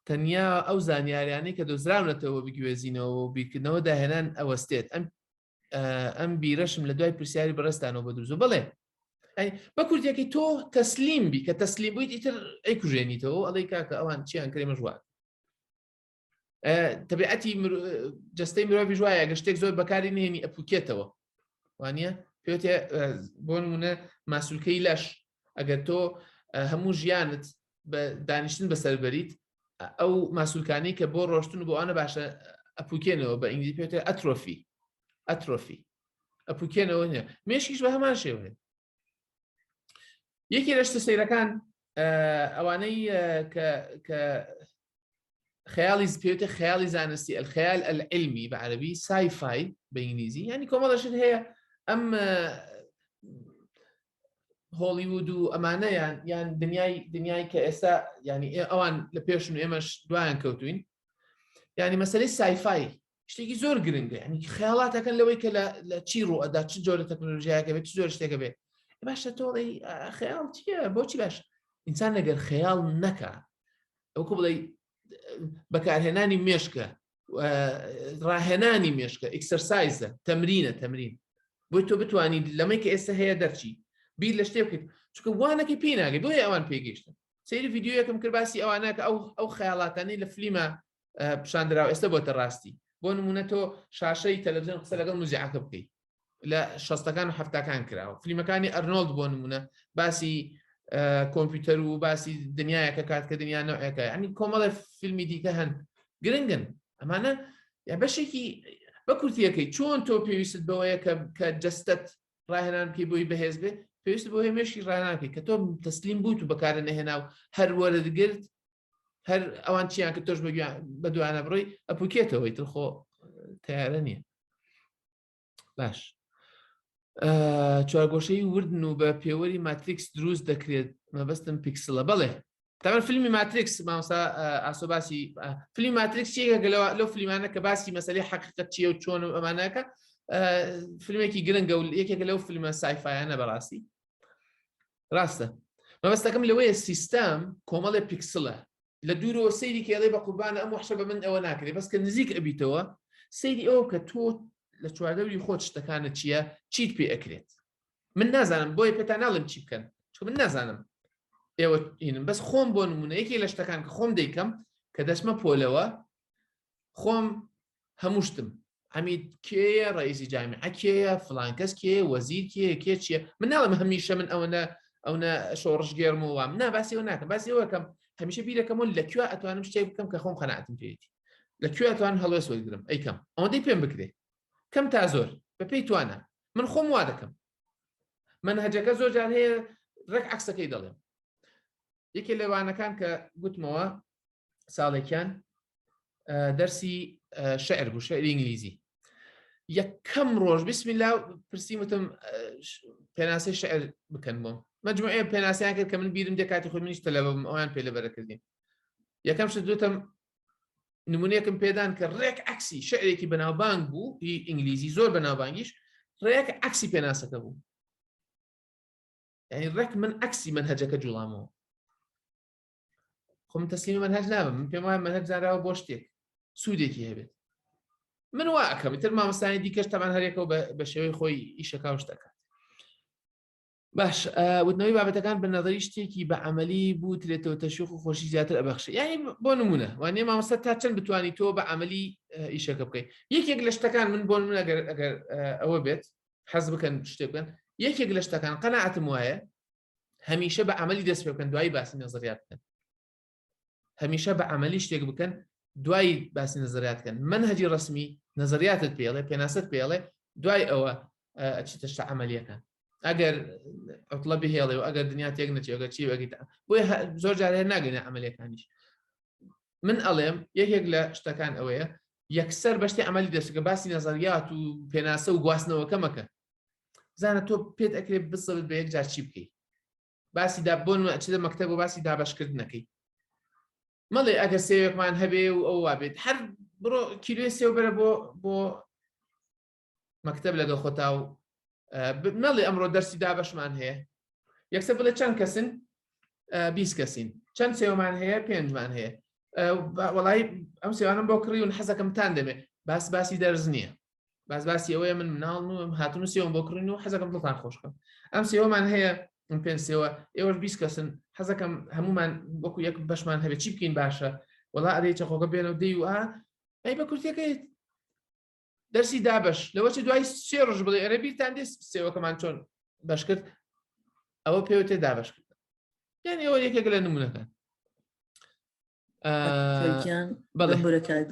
تەنیا ئەو زانیاریانەی کە دۆزراونەتەوە بگوێزینەوە و بیرکردنەوە داهێنان ئەوەستێت ئەم بیرەشم لە دوای پرسیاری بەڕستانەوە بە دروزۆ بڵێ بە کوردێکی تۆ تەسلیم بی کە تەسلیم بوویت ئیتر ئەیکوژێنیتەوە ئەڵەی کاکە ئەوان چیان کرێمە ژوات تەبیعەتی جەستەی مرۆڤی ژوایە گە شتێک زۆر بەکاری نهێنی ئەپوکێتەوە وانە پێوتێ بۆ نمونە ماسوولکەی لەش ئەگەر تۆ هەموو ژیانت بە دانیشتن بەسەر بەریت ئەو ماسوولکانەی کە بۆ ڕۆشتن و بۆ ئەوانە باشە ئەپوکێنەوە بە ئینگلیزی پێوتێ ئەترۆفی ئەپوکێنەوە نیە مێشکیش بە هەمان شێوەیە یەکی لە شتە سەیرەکان ئەوانەی کە خەیاڵی پێوتێ خەیاڵی زانستی الخەیال العلمی بە عەرەبی سای-فای بە ئینگلیزی ینی کۆمەڵەشت هەیە ئەم هۆلیوود و ئەمانەیان یان دنیای کە ئێستا ینی ئەوان لە پێشن ئێمەش دوایان کەوتوین ینی مەسەلەی سای-فای شتێکی زۆر گرنگە ینی خەیاڵاتەکەن لەوەی کە لە چی ڕوئەدا چ جۆرە تەکنۆلۆژیایەکە بێت چ جۆر شتێکە بێت باشە تۆڵی خەیاڵ چییە بۆچی باش ئینسان لەگەر خەیاڵ نەکا ئەوکو بڵێ بەکارهێنانی مێشکە ڕاهێنانی مێشکە ئەکسەرسایزە تەمرین بۆی تۆ بتوانیت لەمەی کە ئێستا هەیە دەرچی بیر لە شتێ بکەیت چونکە وانەکەی پێی ناگەی بۆیە ئەوان پێگەیشتن سەیری ڤیدیۆیەکەم کرد باسی ئەوانەکە ئەو خەیاڵاتانەی لە فلیمە پیشاندراوە ئێستا بۆتە ڕاستی بۆ نمونە تۆ شاشەی تەلەڤیزیۆن قسە لەگەڵ موزیعەکە بکەیت لە 60ەکان و 70ەکان کراوە فلیمەکانی ئەرنۆڵد بۆ نمونە باسی کۆمپیوتەر و باسی دنیایەکە کات کە دنیا نەوەیەکە ئەنی کۆمەڵە فیلمی دیکە هەن گرنگن ئەمانە یا بەشێکی بە کورتیەکەی چۆن تۆ پێویست بەوەیە کە جەستت ڕاهێنان بکەی بۆی بەهێز بێ پێویست بۆ هێمێشی ڕاهێنانکەی کە تۆ تەسلیم بووت و بەکارە نەهێنا و هەر وەرەگرت هەر ئەوان چیان کە تۆش بە دوانە بڕۆی ئەپوکێتەوەی ترخۆ تیارە نییە باش چوارگۆشەی وردن و بە پێوەری ماتریکس دروست دەکرێت مەبەستم پیکسلە بەڵێ تاوان فیلمی ماتریکس مامۆستا ئاسۆ باسی فیلمی ماتریکس چیەکە لەو فیلمانە کە باسی مەسەلەی حەقیقەت چیە و چۆن و ئەمانەکە فیلمێکی گرنگە و یەکێکە لەو فیلمە سایفایانە بەڕاستی ڕاستە مەبەستەکەم لەوەیە سیستەم کۆمەڵێ پیکسلە لە دوورەوە سەیری کێڵێ بە قوربانە ئەم وحشە بە من ئەوە ناکرێت بەس کە نزیک ئەبیتەوە سەیری ئەوە کە تۆ لە چواردەوری خۆت شتەکانە چییە چیت پێ ئەکرێت من نازانم بۆی پێتان ناڵم چی بکەن چکە من نازانم ئێوە هینم بەس خۆم بۆ نمونە یەکی لە شتەکان کە خۆم دەیکەم کە دەچمە پۆلەوە خۆم هەمووشتم حەمید کێیە ڕئیسی جامیعە کێیە فڵان کەس کێ وەزیر کێ چییە من ناڵم هەمیشە من ئەوە شۆڕژگێرم و وام ناباسیەوە ناکەم باسی ئەوەکەم هەمیشە بیرەکەمەوە لەکوێ ئەتوانم شتێک بکەم کە خۆم قەناعەتم پێێتی لەکوێ ئەتوان هەڵوێست وەرگرم ئەیکەم ئەوەندەی پێم بکرێ کەم تا زۆر بە پێی توانە من خۆم وا دەکەم منهەجەکە زۆر جار هەیە ڕێک عەکسەکەی دەڵێم یەکێ لەوانەکان کە گوتمەوە ساڵێکیان دەرسی شعر بوو شعری ئینگلیزی یەکەم ڕۆژ بسم الله پرسیمتم پێناسەی شعر بکەن بۆم مەجموعەیە پێناسیان کرد کە من بیرم دێ کاتی خۆی منیش تەلەبەم ئەویان پێ لەبەرە کردین یەکەم شت دوتم نمونەیەکم پێدان کە ڕێک عەکسی شعرێکی بەناوبانگ بوو ئینگلیزی زۆر بەناوبانگیش ڕێک عەکسی پێناسەکە بوو یعنی ڕێک من عەکسی منهەجەکە جوڵامەوە خۆم تەسلیمی منهەج نابم من پێم وایە منهەج زانراوە بۆ شتێک سوودێکی هەبێت من وا ئەەکەم تر مامۆستانی دیکەش تەمان هەرێکەوە بە شێوەی خۆی ئیشەکە و شتەکە باش وتنەوەی بابەتەکان بە نەظەری شتێکی بە عەمەلی بوو ترێتەوە تەشویق و خۆشی زیاتر ئەبەخشێ یعنی بۆ نمونە وانێ مامۆستا تا چەند بتوانی تۆ بە عەمەلی ئیشەکە بکەیت یەکێک لە شتەکان من بۆ نمونە ئەگەر ئەوە بێت حەز بکەن شتێک بکەن یەکێک لە شتەکان قەناعەتم وایە هەمیشە بە عەمەلی دەست پێ بکەن دوایی باسی نەزەریات بکەن هەمیشە بە عەمەلی شتێک بکەن دوای باسی نەزەریات بکەن منهەجی ڕەسمی نەزەریاتت پێڵێ پێناست پێڵێ دوای ئەوە ئەچیتە شتە عەمەلیەکان ئەگەر ئەوتڵە بهێڵێ و ئەگەر دنیا تێک نەچێت ئەگەر چی وەگیت بۆی زۆر جار هەیە ناگەنە عەمەلیەکانیش من ئەڵێم یەکێک لە شتەکان ئەوەیە یەکسەر بەشتی عەمەلی دەستەکە باسی نەزەریات و پێناسە و گواستنەوەکە مەکە زانە تۆ پێت ئەکرێت بسەبت بە یەک جار چی بکەیت باسی دابۆن ئەچێتە مەکتەب و باسی دابەشکردنەکەی مەڵێ ئەگەر سێوێکمان هەبێ و ئەو وابێت هەر بڕۆ کیلوێ سێو بەرە بۆ مەکتەب لەگەڵ خۆتا و مەڵێ ئەمڕۆ دەرسی دابەشمان هەیە یەکسەر بڵێ چەند کەسن 20 کەسین چەند سێومان هەیە 5مان هەیە وەڵای ئەم سێوانم بۆ کڕی و حەزەکەمتان دەمێ باسی دەرز نییە باسی ئەوەیە من مناڵ و هاتون و سێوم بۆ کڕین و حەزەکەم دڵتان خۆشکەم ئەم سێوەمان هەیە پێ سێوە ئێوەش 20 کەسن حەزەکەم هەمومان وەکو یەک بەشمان هەبێت چی بکەین باشە وەڵا ئەدەی چەخۆکە بێنەوە دەی و ئەی بە کورتەکەیت دەرسی دابش لەوە چ دوای 3 ڕۆژ بڵێ ئەرە بیرتان دێ سێوەکەمان چۆن بەش کرد ئەوە پێوتێ دابش کرد یعنی ئەوە یەکێک لە نمونەکان بەڵێ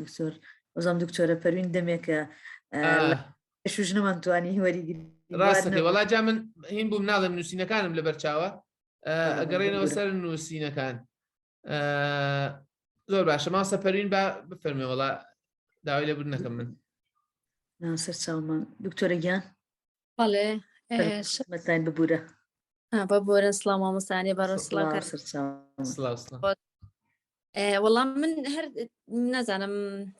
دکتۆر وەزام دکتۆرە پەروین دەمێکە ژنەمان توانی وەریگری ڕاستەکەی وەڵا جا من هین بووم ناڵێم نووسینەکانم لە بەرچاوە ئەگەڕێنەوە سەر نووسینەکان زۆر باشە ماسە پەروین بە بفەرمێ وەڵا داوای لێ بردنەکەم من سەر چاومان دکتۆرە گیان بەڵێ مەتاین ببوورە بە بۆرە سڵام مامۆستانی بەڕۆ سڵاکە وەڵام من هەر نازانم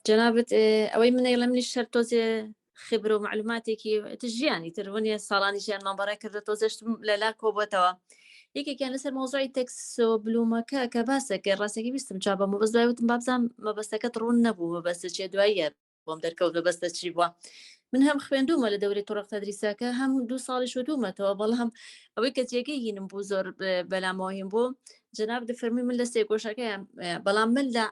جەنابەت ئەوەی منەیڵە منیش هەر تۆزێ خبرە و معلوماتێکی ژیانی ترونیە ساڵانی ژیانمان بەڕێ کردە تۆزەشتم لەلا کۆبەتەوە یەکێکیان لەسەر مۆزوعی تەکسۆ بلومەکە کە باسەکە ڕاستەکەی بیستم چاپە مەبەست دوای وتم بابزان مەبەستەکەت ڕوون نەبوو مەبەستە چێ دواییە بۆم دەرکەوت مەبەستە چی بووە من هەم خوێندومە لە دەورەی تۆڕق تەدریسەکە هەم 2 ساڵیش وتومەتەوە بەڵام ئەوەی کە جێگەی هینم بوو زۆر بەلامەوەهیم بوو جەناب دەفەرمی من لە سێ گۆشەکەیان بەڵام من لە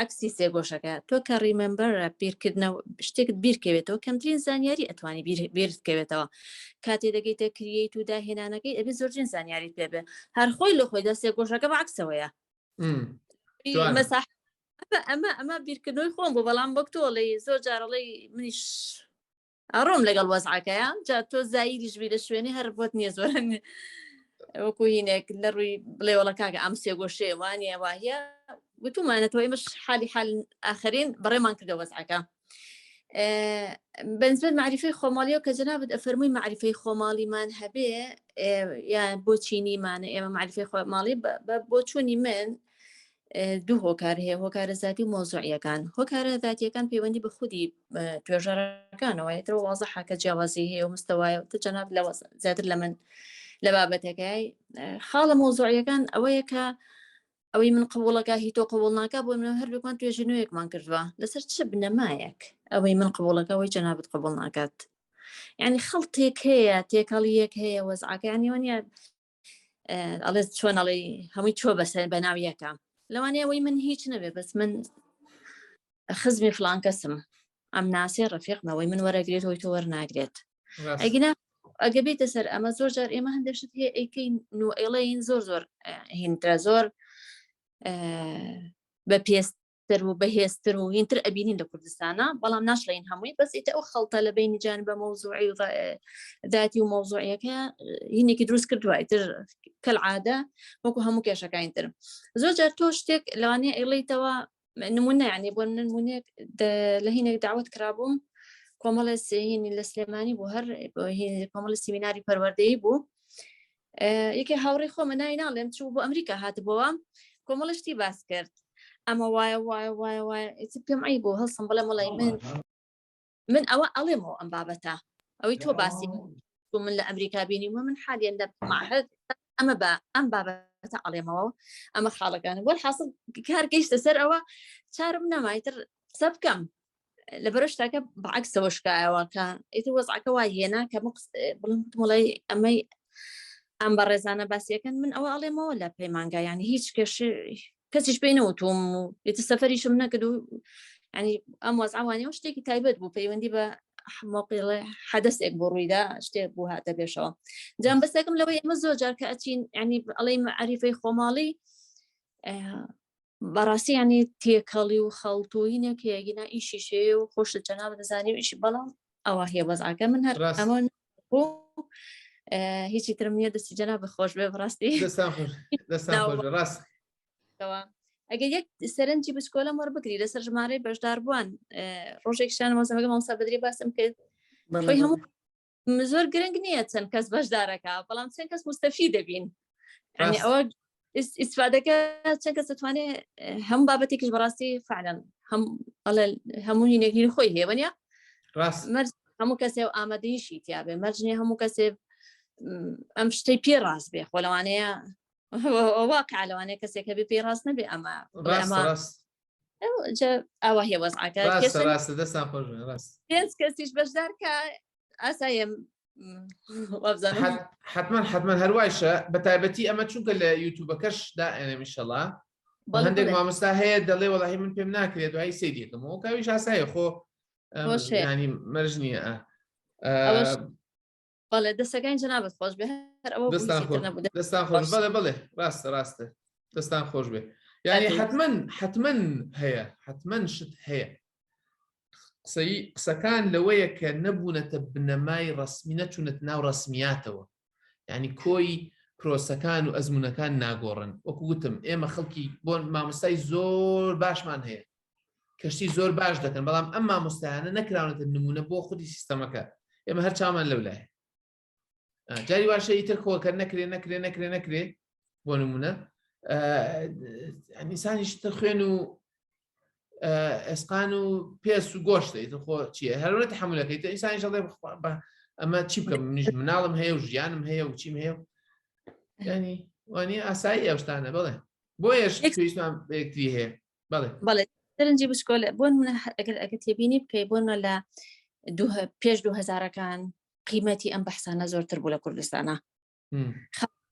عکسی سێگۆشەکە تۆ کە ڕیمەمبەرە بیرکردنەوە شتێکت بیرکەوێتەوە کەمترین زانیاری ئەتوانی بیرکەوێتەوە کاتێ دەگەیتە کریەیت و داهێنانەکەی ئەبێ زۆرجین زانیاریت پێبێ هەر خۆی لە خۆی دە سێگۆشەکە بە عکسەوەیە ئەمە بیرکردنەوەی خۆم بۆ بەڵام بۆ تۆڵی زۆر جارڵی منیش ئەڕۆم لەگەڵ وەزعەکەیە جا تۆ زایریش بی لە شوێنی هەر بۆت نییە زۆر وەکو هینێک لە ڕووی بڵێوەڵە کاکە ئەم سێگۆشێ وانە واهە وتومانێتەوە ئێمەش حالی ئاخرین بەڕێمان کردە وەزعەکە بەنسبەت معریفەی خۆماڵیەوە کە جەنابەت ئەفەرمووی معریفەی خۆماڵیمان هەبێ یان بۆ چینیمانە ئێمە معریفەی خۆماڵی بۆ چوونی من دوو هۆکار هەیە هۆکارە ذاتی و مۆزوعیەکان هۆکارە ذاتیەکان پەیوەندی بە خودی توێژەرەکانەوە یەترە وازەحە کە جیاوازی هەیە و مستەوایە و جەناب لە زیاتر لە من لە بابەتەکەی خاڵە مۆزوعیەکان ئەوەیە کە ئەوەی من قبوڵەکە هی تۆ قبول ناکە بۆ من هەردووکمان توێژنوویەکمان کردووە لەسەر چ بنەمایەک ئەوەی من قبوڵەکە ئەوەی جەنابەت قبول ناکات یعنی خەڵتێک هەیە تێکەڵیەک هەیە وەزعەکە یانیوانە ئەڵێ چۆن ئەڵێ هەمووی چۆ بەسەر بە ناویەکە لەوانەیە ئەوەی من هیچ نەبێ بەس من خزمی فلان کەسم ئەم ناسێ ڕەفیقمەوەی من وەرەگرێت هۆی تۆ وەرناگرێت ئەگەنا ئەگە بێتە سەر ئەمە زۆر جار ئێمە هەندێشت هەیە ئەیکەی نوئێڵەین زۆر هینترە زۆر بە پێستر و بەهێزتر و هینتر ئەبینین لە کوردستانە بەڵام ناشڵین هەمووی بەس ئیتە ئەو خەڵتە لە بینی جانبە مەوزوعی و ذاتی و مەوزوعیەکە هینێکی دروست کردووە ئیتر کەلعادە وەکو هەموو کێشەکانتر زۆر جار تۆ شتێک لەوانەیە ئەیڵیتەوە نمونە یعنی بۆ نمونێک لە هینێک داوت کرابووم کۆمەڵە هینی لە سلێمانی بوو هەر کۆمەڵە سیمیناری پەروەردەیی بوو یەکێ هاوڕێی خۆمە ناوی ناڵێم چوو بۆ ئەمریکا هاتبەوە کۆمەڵشتی باس کرد ئەمە وایە پێم ئەی بۆ هەڵسم بڵێ مەڵی من ئەوە ئەڵێمەوە ئەم بابەتە ئەوەی تۆ باسی من لە ئەمریکا بینی و من حالیان لە معهد ئەمە بە ئەم بابەتە ئەڵێمەوە ئەمە خاڵەکانە بۆ حاصل کار گەیشتە سەر ئەوە چارم نەمایتر قسە بکەم لە بەرەشتاکە بەعکسەوە شکایەوە کە ئیتر وەزعەکە وای هێنا کە بڵێ ئەمەی ئەم بە ڕێزانە باسیەکەن من ئەوە ئەڵێمەوە لە پەیمانگا ینی هیچ کەسیش پێی نەوتوم و ئێتە سەفەریشم نەکرد و ینی ئەم وەزعوانەوە شتێکی تایبەت بوو پەیوەندی بە موقعڵێ حەدەسێک بۆ ڕوویدا شتێک بوو هاتە پێشەوە جام بەستێکم لەوەی ئێمە زۆر جار کە ئەچین ینی ئەڵێ معریفەی خۆماڵی بەڕاستی ینی تێکەڵی و خەڵتوینێک هەیەگینا ئیشی شێ و خۆشە جەناب دەزانی و ئیشی بەڵام ئەوە هەیە وەزعەکە من هەر ئەمە هیچی ترم نییە دەستی جەناب بەخۆش بێ بڕاستی ڕاست ئەگە یەک سەرنجی بچکۆلە وەر بگری لەسەر ژمارەی بەشدار بووان ڕۆژێکشان مۆزەمەگە مامۆستا بەدری باسم کرد خۆی هەموو زۆر گرنگ نییە چەند کەس بەشدارەکە بەڵام چەند کەس مستەفی دەبین ینی ئەوە ئیسفادەکە چەند کەس دەتوانێت هەموو بابەتێکیش بەڕاستی فعلەن هەموو هینێکی خۆی هەیە وەنیا مەرج هەموو کەسێ و ئامادەیشی تیاابێ مەرجنێ هەموو کەسێ ئەم شتەی پێ ڕاست بێ خۆ لەوانەیە واقع لەوانەیە کەسێکە بێ پێی ڕاست نەبێ ئەمە ئەوە هێ وەزعەکە پێنج کەسیش بەشدار کە ئاسایە حتمما هەروایشە بە تایبەتی ئەمە چونکە لە یوتیوبەکەش دائێنێ میشەڵا هەندێک مامۆستا هەیە دەڵێ وەڵاهی من پێم ناکرێت دوای سەیدێکمەوە کاویش ئاسایە خۆ ینی مەرج نییە بەڵێ دەستەکانی جەنابەت خۆش بێ دەستان خۆش بڵێ ڕاستە دەستان خۆش بێ یعنی حتمما هەیە حتمما شت هەیە قسەکان لەوەیە کە نەبوونەتە بنەمای ڕسمی نەچوونەت ناو ڕسمیاتەوە ینی کۆی پرۆسەکان و ئەزمونونەکان ناگۆڕن وەکو گوتم ئێمە خەڵکی بۆ مامۆستای زۆر باشمان هەیە کەشتی زۆر باش دەکەن بەڵام ئەم مامۆستایانە نەکراونەتە نمونە بۆ خودی سیستەمەکە ئێمە هەر چامان لەولایە جاری واشە ئیتر خۆکە نەکرێ بۆ نمونە ئینسانیش تر خوێن و ئێسقان و پێس و گۆشتە ئیتر خۆ چییە هەرونە تەحملەکەی ئینسانیش دەڵێ ئەمە چی بکەم مناڵم هەیە و ژیانم هەیە و چیم هەیە ینی وانی ئاسایی ئەوشتانە بڵێ بۆیەش پێویستمان بەیەکتری هەیە بەڵێ سەرنجی بشکۆلە بۆ ئەگەر تێبینی بکەی بۆنە لە پێش 2000ەکان قیمەتی ئەم بەحسانە زۆرتر بوو لە کوردستانە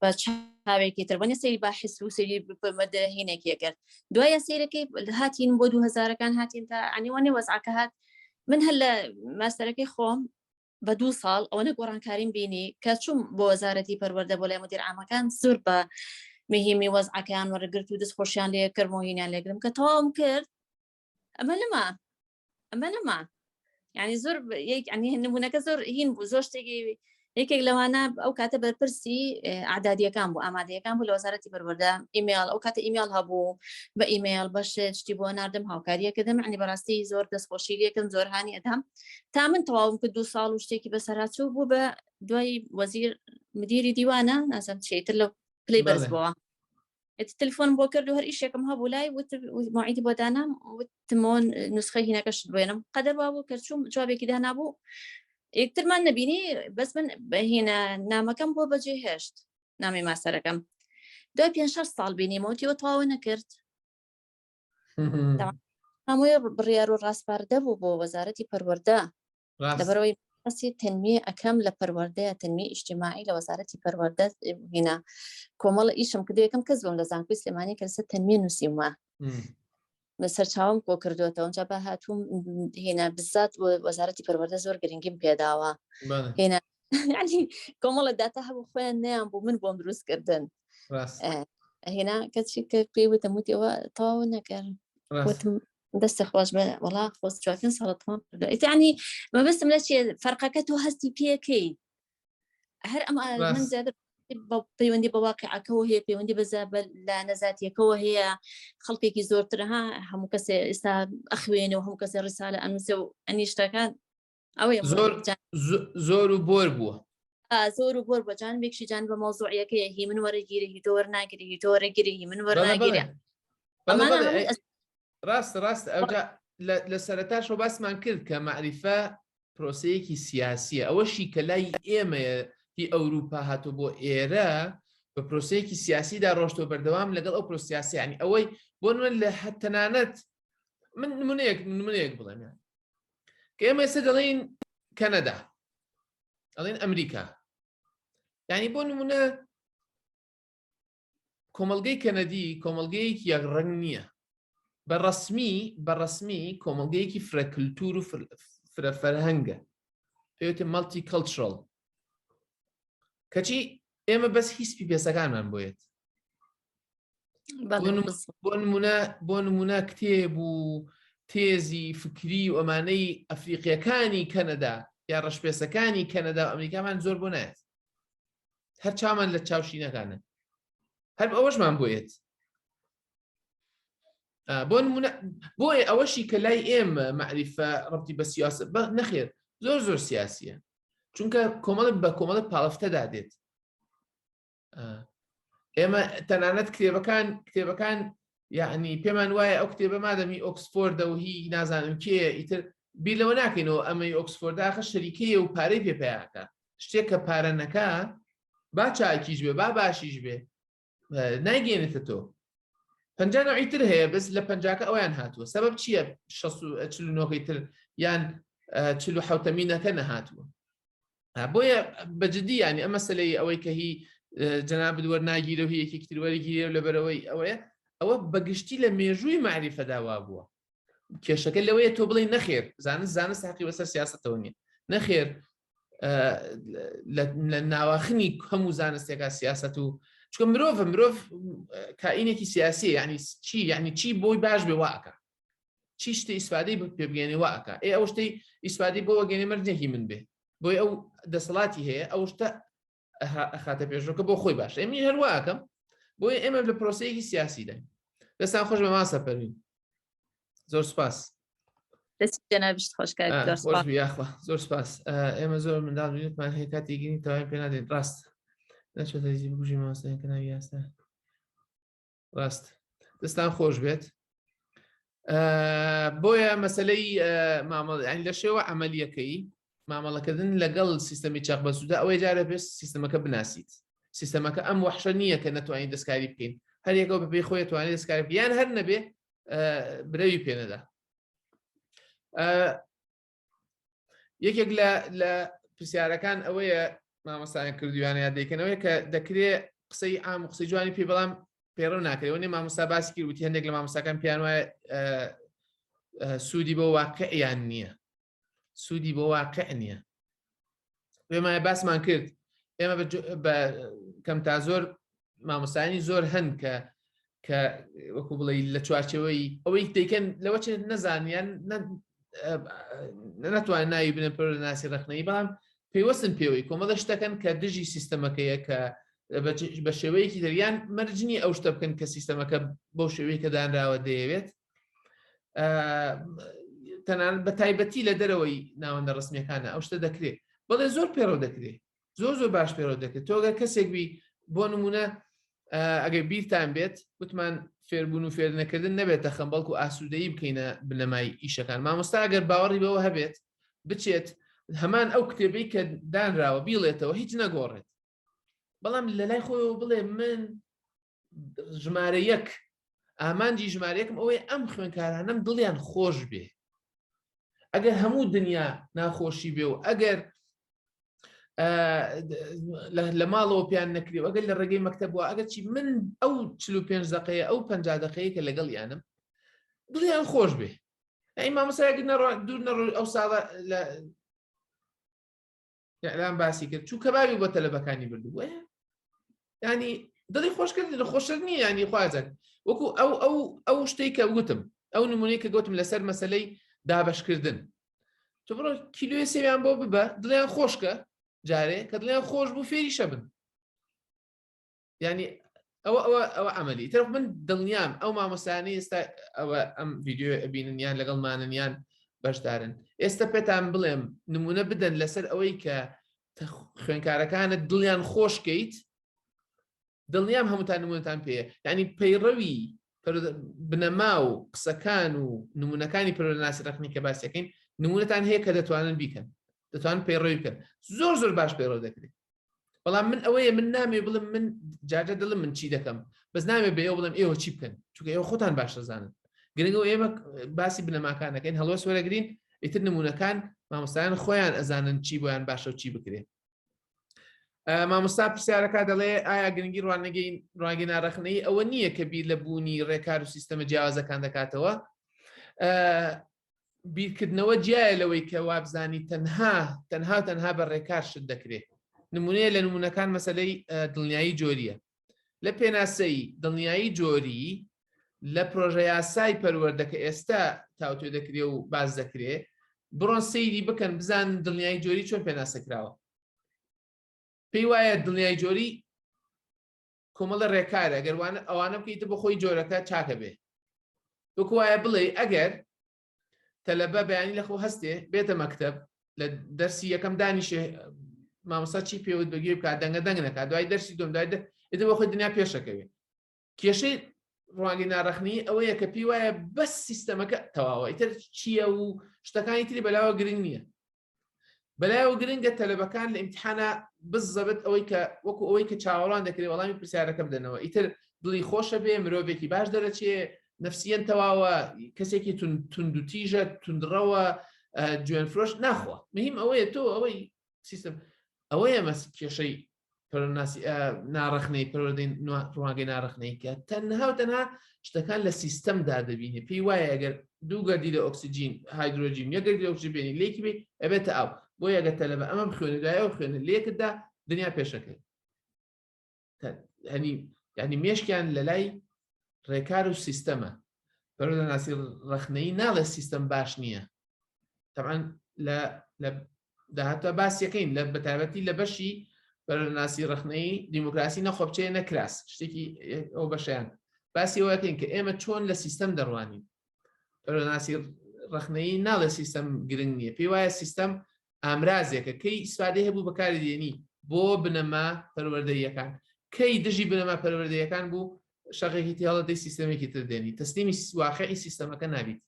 بە چاوێکی تر وەنە سەیری باحث و سەیری مەدەهینێکیە کرد دوایە سەیرەکەی هاتین بۆ 2000ەکان هاتین تا ئەنیوانێ وەزعەکە هات من هەر لە ماستەرەکەی خۆم بە 2 ساڵ ئەوەنە گۆڕانکاریم بینی کە چوم بۆ وەزارەتی پەروەردە بۆ لای مدیر عامەکان زۆر بە مهمی وەزعەکەیان وەرەگرت و دەستخۆشیان لێ کردم و هینیان لێگرم کە تەواوم کرد ئەمە نەما یعنی زۆر ینی نمونونەکە زۆر هین بوو زۆر شتێکی یەکێک لەوانە ئەو کاتە بەرپرسی ئاعدادیەکان بوو ئامادەیەکان بوو لە وەزارەتی پەروەردە ئیمێل ئەو کاتە ئیمێل هەبوو بە ئیمێل بەش شتی بۆ ناردم هاوکاریەکەدەم عنی بەڕاستی زۆر دەستخۆشی لێکم زۆر هاانی ئەدام تا من تەواوم کرد 2 ساڵ و شتێکی بەسەرچوو بوو بە دوای وەزیر مدیری دیوانە نازم چیتر لە پلی بەرز بووە تلفۆن بۆ کرد و هەر ئیشێکم هەبوو لای ماعیدی بۆ دانام وتمۆن نسخەی هینەکەش دوێنم قەدەر بابوو کە چوم جوابێکی دانابوو یەکترمان نەبینی بەس من هینە نامەکەم بۆ بەجێ هێشت نامی ماسەرەکەم دوای 5-6 ساڵ بینیمەوتیەوە تەواو نەکرد هەمووی بڕیار و ڕاستپاردە بوو بۆ وەزارەتی پەروەردە لەبەرەوەی ئەسی تەنمی ئەەکەم لە پەروەردەیە تەنمی ئیجتیماعی لە وەزارەتی پەروەردە هینە کۆمەڵە ئیشم کردو یەکەم کەس بووم لە زانکۆی سلێمانی کە لەسەر تەنمی نووسیمە بەسەر چاوم کۆ کردوێتەوە ئەوجا بە هاتووم هێنا بزات وەزارەتی پەروەردە زۆر گرنگیم پێداوە هێنا ینی کۆمەڵە داتا هەبوو خۆیان نیان بوو من بۆم دروستکردن هێنا کەچی کە پێی وتم وتیەوە تەواو نەکرد دەستە خۆش بە وەڵا خۆست 4 ساڵەتمان ینی مەبەستم لە چێ فەرقەکە تۆ هەستی پێەکەی هەر ئەمە من زیاتر پەیوەندی بە واقعەکەەوە هەیە پەیوەندی بەزە لە نەزاتیەکەەوە هەیە خەڵکێکی زۆرترها هەموو کەسێ ئێستا ئەخوێنەوە هەموو کەسێ ڕسالە ئەنووسێ و ئەنیشتەکان ئەوەیە زۆر و بۆر بووە زۆر و بۆر بەجانبێکشی جان بە مۆزوعیەکەیە هی من وەرەگیری هی تۆ وەرناگیری هی تۆ وەرەگیری هی من وەرناگیرە ڕاست ئەوجا لە سەرەتاشەوە باسمان کرد کە معریفە پرۆسەیەکی سیاسیە ئەوەشی کە لای ئێمەیە هی ئەوروپا هاتو بۆ ئێرە بە پرۆسەیەکی سیاسیدا ڕۆشتۆ بەردەوام لەگەڵ ئەو پرۆسیاسی ینی ئەوەی بۆ من لە تەنانەت من نمونەیەک بڵێم کە ئێمە ئێستا دەڵێن کەنەدا دەڵێن ئەمریکا ینی بۆ نمونە کۆمەڵگەی کەنەدی کۆمەڵگەیەکی یەکڕەنگ نییە بەڕەسمی کۆمەڵگەیەکی فرەکلتور و فرەفەرهەنگە پێوتێ مەڵتی کەڵچڕەڵ کەچی ئێمە بەس هیچ پیپێسەکانمان بۆیێت بۆ نمونە کتێب و تێزی فکری و ئەمانەی ئەفریقیەکانی کەنەدا یا ڕەشپێسەکانی کەنەدا و ئەمریکامان زۆر بۆ نایەت هەر چامان لە چاوشینەکانە هەر ئەوەشمان بۆیێت بۆیە ئەوەشی کە لای ئێمە معریفە ڕەبتی بە سیاسە نەخێر زۆر سیاسیە چونکە کۆمەڵ بە کۆمەڵە پاڵفتەدا دێت ئێمە تەنانەت کتێبەکان یعنی پێمان وایە ئەو کتێبە مادەمی ئۆکسفۆردە و هی نازانم کێ ئیتر بیر لەوە ناکەینەوە ئەمەی ئۆکسفۆرداخە شەریکەیە و پارەی پێپیاکە شتێک کە پارە نەکا با چاکیش بێ با باشیش بێ نایگەێنێتە تۆ 50 نوعی تر هەیە بەس لە 50کە ئەویان هاتووە سەبەب چییە 49 تر یان 47 نەهاتووە بۆیە بەجددی ینی ئەمە مەسەلەی ئەوەی کە هی جەنابەت وەرناگیرە و هی یەکێکی وەرەگیرێ و لەبەرەوەی ئەوە بەگشتی لە مێژووی معریفەداوا بووە کێشەکە لەوەیە تۆ بڵێ نەخێر زانست حەقی بەسەر سیاسەتەوە نیە نەخێر لە ناواخنی هەموو زانستێکا سیاست و چکە مرۆڤ کائینێکی سیاسی یعنی چی بۆی باش بێ واکە چی شتی ئیسفادەی پێ بگەێنێ واکە ئەو شتەی ئیسفادەی بۆ وەگەێنێ مەرجێکی من بێ بۆی ئەو دەسەڵاتی هەیە ئەو شتە خاتە پێشڕۆکە بۆ خۆی باش ئەمی هەرواکەم بۆی ئێمە لە پرۆسەیەکی سیاسی داین دەستان خۆش بە ماسە پەروین زۆر سپاس زۆر سپاس ئێمە زۆر منداڵ بینێتمان هەیە کاتی گیرین تەواوی پێ نادێن ڕاست نەچێتە زی بگوژی مامۆستایەکە ناوی یاستا ڕاست دەستان خۆش بێت بۆیە مەسەلەی مامەڵ لە شێوە عەمەلیەکەی مامەڵەکردن لەگەڵ سیستەمی چاق بەسوودا ئەوەی جارە پێش سیستەمەکە بناسیت سیستەمەکە ئەم وەحشە نییە کە نەتوانین دەستکاری بکەین هەر یەکەوە بەپێی خۆی توانێت دەستکاری بکەین یان هەر نەبێ برەوی پێنەدا یەکێک لە پرسیارەکان ئەوەیە مامۆستایان کردویانە یاد دەیکەنەوەی کە دەکرێت قسەی ئام و قسەی جوانی پێ بەڵام پێڕەو ناکرێت وێ مامۆستا باسی کرد وتی هەندێک لە مامۆستاکان پیان وایە سوودی بۆ واقعیان نییە سوودی بۆ واقع نییە وێمایە باسمان کرد ئێمە کەم تا زۆر مامۆستایانی زۆر هەن کە وەکو بڵێ لە چوارچەوەی ئەوەی دەیکەن لەوە چ نەزانیان نەتوان ناوی بنە پەروەردەناسی ڕخنەیی بەڵام پێوەستن پێوەی کۆمەڵە شتەکەن کە دژی سیستەمەکەیە کە بە شێوەیەکی دەریان مەرجنی ئەو شتە بکەن کە سیستەمەکە بەو شێوەیە کە دانراوە دەیەوێت تەنانەت بە تایبەتی لە دەرەوەی ناوەندە ڕسمیەکانە ئەو شتە دەکرێت بەڵێ زۆر پێڕەو دەکرێت زۆر باش پێڕەو دەکرێت تۆگە کەسێکبی بۆ نمونە ئەگەر بیرتان بێت وتمان فێربوون و فێرنەکردن نەبێتە خەم بەڵکو ئاسوودەیی بکەینە بنەمای ئیشەکان مامۆستا ئەگەر باوەڕی بەوە هەبێت بچێت هەمان ئەو کتێبەی کە دانراوە بیڵێتەوە هیچ نەگۆڕێت بەڵام لە لای خۆیەوە بڵێ من ژمارە یەک ئامانجی ژمارەیەکم ئەوەی ئەم خوێندکارانەم دڵیان خۆش بێ ئەگەر هەموو دنیا ناخۆشی بێ و ئەگەر لە ماڵەوە پیان نەکرێ ئەگەر لە ڕێگەی مەکتەب بووە ئەگەر چی من ئەو 45 دقەیە ئەو 50 دقەیە کە لەگەڵ یانم دڵیان خۆش بێ ئەی مامۆستایەکی دوور نەڕۆ ئەو ساڵە لە ئەلان باسی کرد چوو کەبابی بۆ تەلەبەکانی بردو وایە ینی دڵی خۆش کرد لە خۆشتر نییە ینی خوازن وەکو ئەو شتەی کە گوتم ئەو نمونەی کە گوتم لەسەر مەسەلەی دابەشکردن تۆ بڕۆ کیلۆی سێویان بۆ ببە دڵیان خۆشکە جارێ کە دڵیان خۆش بوو فێری شەبن ینی ئەوە عملی تر من دڵنیام ئەو مامۆستایانەی ئێستا ئەوە ئەم ڤیدیۆ ئەبینن یان لەگەڵمانن یان بەشدارن ئێستا پێتان بڵێم نمونە بدەن لەسەر ئەوەی کە خوێندکارەکانت دڵیان خۆشکەیت دڵنیام هەمووتان نمونەتان پێەیە ینی پەیڕەوی بنەما و قسەکان و نمونونەکانی پەروەردەناسی ڕخنەی کە باسیەکەین نمونەتان هەیە کە دەتوانن بیکەن دەتوانن پەیڕەوی بکەن زۆر باش پەیڕەو دەکرێت بەڵام من ئەوەیە من نامێ بڵم من جاجە دڵم من چی دەکەم بەس نامێ بە ئێوە بڵم ئێوە چی بکەن چونکە ئێوە خۆتان باش دەزانن گرنگەوە ئێمە باسی بنەماکانەکەین هەڵوەس وەرەگرین ئیتر نمونونەکان مامۆستایان خۆیان ئەزانن چی بۆیان باشە و چی بکرێت مامۆستا پرسیارەکە دەڵێ ئایا گرنگی ڕوانگەی ناڕەخنەیی ئەوە نییە کە بیر لە بوونی ڕێکار و سیستەمە جیاوازەکان دەکاتەوە بیرکردنەوە جیایە لەوەی کە وابزانی تەنها بە ڕێکار شت دەکرێت نمونەیە لە نمونونەکان مەسەلەی دڵنیایی جۆریە لە پێناسەی دڵنیایی جۆری لە پرۆژە یاسای پەروەردەکە ئێستا تاوتێ دەکرێت و باز دەکرێت بڕۆن سەیری بکەن بزان دڵنیایی جۆری چۆن پێناسەکراوە پێی وایە دڵنیایی جۆری کۆمەڵە ڕێکارە ئەگەر ئەوانە بکەیتە بە خۆی جۆرەکە چاکە بێ وەکو وایە بڵێ ئەگەر تەلەبە بەیانی لەخۆ هەستێ بێتە مەکتەب لە دەرسی یەکەم دانیشێ مامۆستا چی پێوت بەگوێ بکات دەنگ نەکات دوای دەرسی دوم دوای ئێتە بە خۆی دنیا پێشەکەوێ کێشەی ڕوانگەی ناڕەخنەیی ئەوەیە کە پێی وایە بەس سیستەمەکە تەواوە ئیتر چییە و شتەکانی تری بەلاوە گرنگ نییە بەلایەوە گرنگە تەلەبەکان لە ئیمتحانە بزەبێت ئەوەی کە وەکو ئەوەی کە چاوەڕوان دەکرێت وەڵامی پرسیارەکە بدەنەوە ئیتر دڵی خۆشە بێ مرۆڤێکی باش دەرەچێ نەفسیەن تەواوە کەسێکی تونند و تیژە توندڕەوە گوێن فرۆش ناخوا مهم ئەوەیە تۆ ئەوەی سیستم ئەوەیە مەس کێشەی ناڕەخنەی ڕوانگەی ناڕەخنەی کە تەنها شتەکان لە سیستەمدا دەبینێ پێی وایە ئەگەر دوو گەردی لە ئۆکسیجین هایدرۆجین یەکگەردی لە ئۆکسیجێنی لێکی بێ ئەبێتە ئاو بۆ یەگە تەلەبە ئەمە بخوێنێ دوایەوە خوێنە لێکتدا دنیا پێشەکەی ینی مێشکیان لە لای ڕێکار و سیستەمە پەروەردەناسی ڕەخنەیی ناڵێ سیستەم باش نییە تەبعاً لە داهاتوە باسیەکەین لە بەتایبەتی لە بەشی پەروەردەناسی ڕەخنەیی دیموکراسی نەخۆبچەیە نەکراس شتێکی ئەو بەشیان باسی ئەوەکەین کە ئێمە چۆن لە سیستەم دەڕوانین پەروەردەناسی ڕەخنەیی ناڵێ سیستەم گرنگ نییە پێی وایە سیستەم ئامرازێکە کەی ئیسفادەی هەبوو بەکاری دێنی بۆ بنەما پەروەردەییەکان کەی دژی بنەما پەروەردەییەکان بوو شەقێکی تێڵەتی سیستەمێکی تر دێنی تەسلیمی واقعی سیستەمەکە نابیت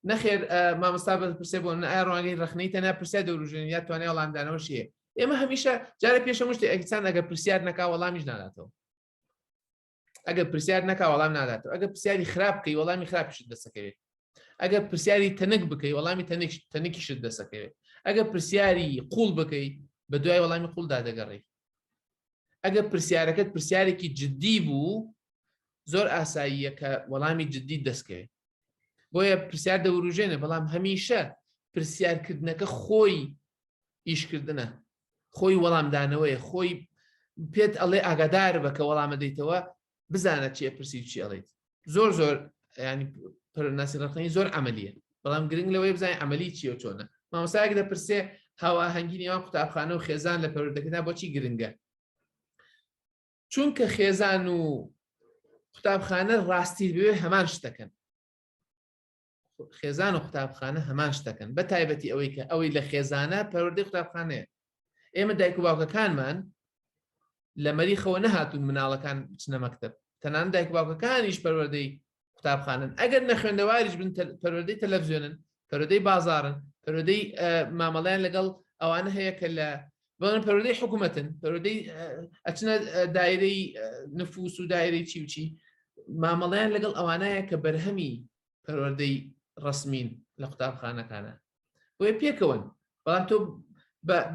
نەخێر مامۆستا پرسێ بۆ ئایا ڕوانگەی ڕەخنەیی تەنها پرسیار دەوروژێنی یا توانێت وەڵامدانەوە شیە ئێمە هەمیشە جارە پێشەم شتێ ئەکسان ئەگەر پرسیار نەکا وەڵامیش ناداتەوە ئەگەر پرسیار نەکا وەڵام ناداتەوە ئەگەر پرسیاری خراپ بکەی وەڵامی خراپیشت دەسەکەوێت ئەگەر پرسیاری تەنک بکەی وەڵامی تەنێکیشت دەسەکەوێت ئەگەر پرسیاری قوڵ بکەی بە دوای وەڵامی قوڵدا دەگەڕی ئەگە پرسیارەکەت پرسیارێکی جددی بوو زۆر ئاساییە کە وەڵامی جددی دەستکەوێت. بۆیە پرسیار دەوروژێنە، بەڵام هەمیشە پرسیارکردنەکە خۆی ئیشکردنە، خۆی وەڵامدانەوەیە، خۆی پێت ئەڵێ ئاگادار بە کە وەڵامە دەیتەوە بزانە چیە پرسی چی ئەڵێیت. زۆر ینی پەرۆناسی ڕقنی زۆر عملیە، بەڵام گرنگ لەوەی بزانین عملی چیە چۆنە. مامۆستایەک دەپرسێ هاواهەنگی نێوان قوتابخانە و خێزان لە پەروەردەکەدا بۆچی گرنگە؟ چونکە خێزان و قوتابخانە ڕاستی بوێ هەمان شتەکەن. خێزان و قوتابخانە هەمان شتەکەن، بە تایبەتی ئەوەی کە ئەوەی لە خێزانە پەروەردەی قوتابخانەیە. ئێمە دایک و باوکەکانمان لە مەریخەوە نەهاتوون مناڵەکان بچنە مەکتەب، تەنانەت دایک و باوکەکانیش پەروەردەی قوتابخانن. ئەگەر نەخوێندەواریش بن پەروەردەی تەلەڤیزیۆنن، پەروەردەی بازاڕن، پەروەردەی مامەڵەیان لەگەڵ ئەوانە هەیە کە لە بەڵێن پەروەردەی حکوومەتن، پەروەردەی ئەچنە دایرەی نفوس و دایرەی چی و چی، مامەڵەیان لەگەڵ ئەوانەیە کە بەرهەمی پەروەردەی ڕسمین لە قوتابخانەکانە. بۆیە پێکەوەن، بەڵام تۆ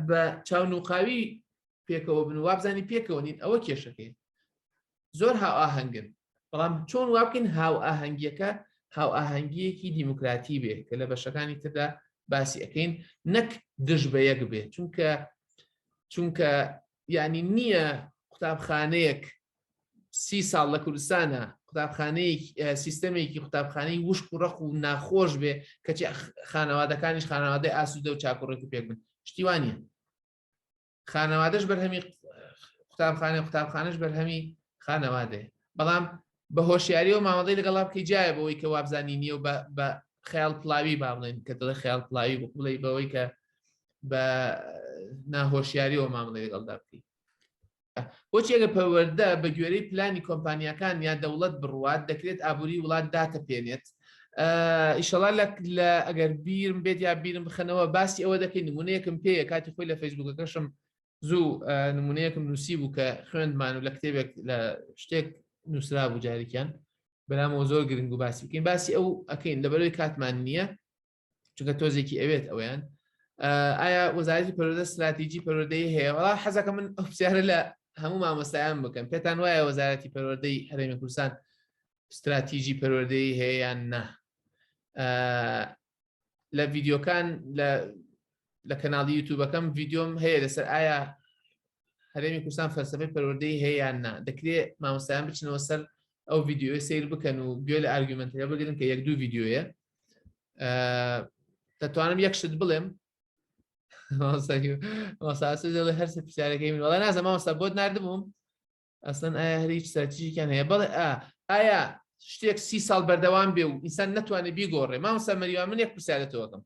بە چاونوقاوی پێکەوە بن و وابزانی پێکەوەنین، ئەوە کێشەکەی زۆر هاوئاهەنگن. بەڵام چۆن وابکەین هاوئاهەنگیەکە هاوئاهەنگیەکی دیموکراتی بێ کە لە بەشەکانی تردا باسی ئەەکەین، نەک دژ بە یەک بێ. چونکە یعنی نییە قوتابخانەیەک 30 ساڵ لە کوردستانە قوتابخانەیەک سیستەمێکی قوتابخانەی وشک و ڕق و ناخۆش بێ کەچی خانەوادەکانیش خانەوادەی ئاسوودە و چاکوڕێک و پێک بن. شتیوانە خانەوادەش بەرهەمی قوتابخانەش بەرهەمی خانەوادێ. بەڵام بە هۆشیاریەوە مامەڵەی لەگەڵا بکەی جایە بەوەی کە وابزانی نییە و بە خەیاڵ پڵاوی با بڵێن کە دڵی خەیاڵ پڵاوی بڵێ بەوەی کە بە ناهۆشیاریەوە مامەڵەی لەگەڵدا بکەی. بۆچی ئەگە پەروەردە بە گوێرەی پلانی کۆمپانیەکان یا دەوڵەت بڕوات دەکرێت ئابووری وڵات داتەپێنێت. ئیشەڵا لە ئەگەر بیرم بێت یا بیرم بخەنەوە باسی ئەوە دەکەین. نمونەیەکم پێیە کاتی خۆی لە فەیسبووکەکەشم زوو نمونەیەکم نووسی بوو کە خوێندمان و لە کتێبێک لە شتێک نووسرا بوو جارێکیان بەلامەوە زۆر گرنگ و باسی بکەین. باسی ئەو ئەکەین لەبەرەوەی کاتمان نییە، چونکە تۆزێکی ئەوێت ئەویان. ئایا وەزارەتی پەروەردە استراتیجی پەروەردەی هەیە؟ وەڵا حەزەکە من ئەو پرسیارە لە هەموو مامۆستایان بکەم. پێتان وایە وەزارەتی پەروەردەی هەرێمی کوردستان استراتیژی پەروەردەی هەیە یان نا؟ لە ڤیدیۆکان لە کەناڵی یوتیوبەکەم ڤیدیۆم هەیە لەسەر ئایا هەرێمی کوردستان فەلسەفەی پەروەردەی هەیە یان نا. دەکرێت مامۆستایان بچنەوە سەر ئەو ڤیدیۆی سیر بکەن و گوێ لە ئارگومنتەکە بگرن کە 1-2 ڤیدیۆیە. دەتوانم یەک شت بڵێم دەڵێ هەرسە پرسیارەکەی من وەڵا نازە مامۆستا بۆت نردبووم ئەسڵەن ئایا هەر هیچ استراتیژیکیان هەیە؟ بەڵێ ئایا شتێک 30 ساڵ بەردەوام بێ و ئینسان نەتوانێت بیگۆڕێ؟ مامۆستا مەریوان من یەک پرسیارەتەوەکەم.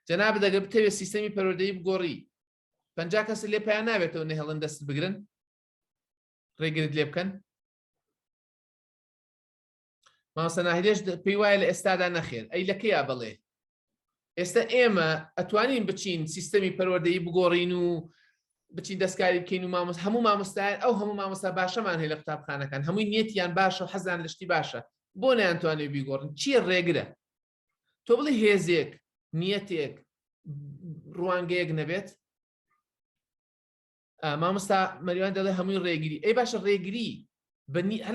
جەناب دەگەر بتەوێت سیستەمی پەروەردەیی بگۆڕی 50 کەس لێ پێیان نابێتەوە نەهێڵن دەست بگرن ڕێگرت لێ بکەن؟ مامۆستا ناهیدێش پێی وایە لە ئێستادا نەخێر. ئەی لە کەیا بڵێ؟ ئێستا ئێمە ئەتوانین بچین سیستەمی پەروەردەیی بگۆڕین و بچین دەستکاری بکەین و هەموو مامۆستایان ئەو هەموو مامۆستا باشەمان هەیە لە قوتابخانەکان، هەمووی نیەتیان باشە و حەزان لە شتی باشە، بۆ نەیانتوانێت بیگۆڕن؟ چییە ڕێگرە؟ تۆ بڵێ هێزێک نیەتێک ڕوانگەیەک نەبێت؟ مامۆستا مەریوان دەڵێ هەمووی ڕێگری. ئەی باشە ڕێگری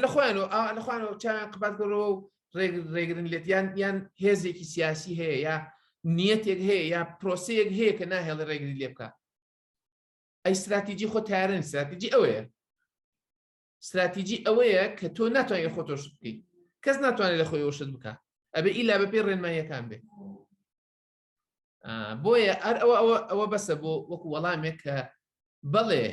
لە خۆیانەوە چاویان قبات کەڕەوە و ڕێگرن لێت یان هێزێکی سیاسی هەیە یا نیەتێک هەیە یا پرۆسەیەک هەیە کە ناهێڵە ڕێگری لێ بکە؟ ئەی استراتیژی خۆ تیارن. استراتیژی ئەوەیە، استراتیژی ئەوەیە کە تۆ ناتوانێت خۆ تۆشت بکەیت، کەس ناتوانێت لە خۆی ئەوشت بکە، ئەبێ ئیلا بەپێ ڕێنماییەکان بێ. بۆیە ئەوە بەسە بۆ وەکو وەڵامێک کە بەڵێ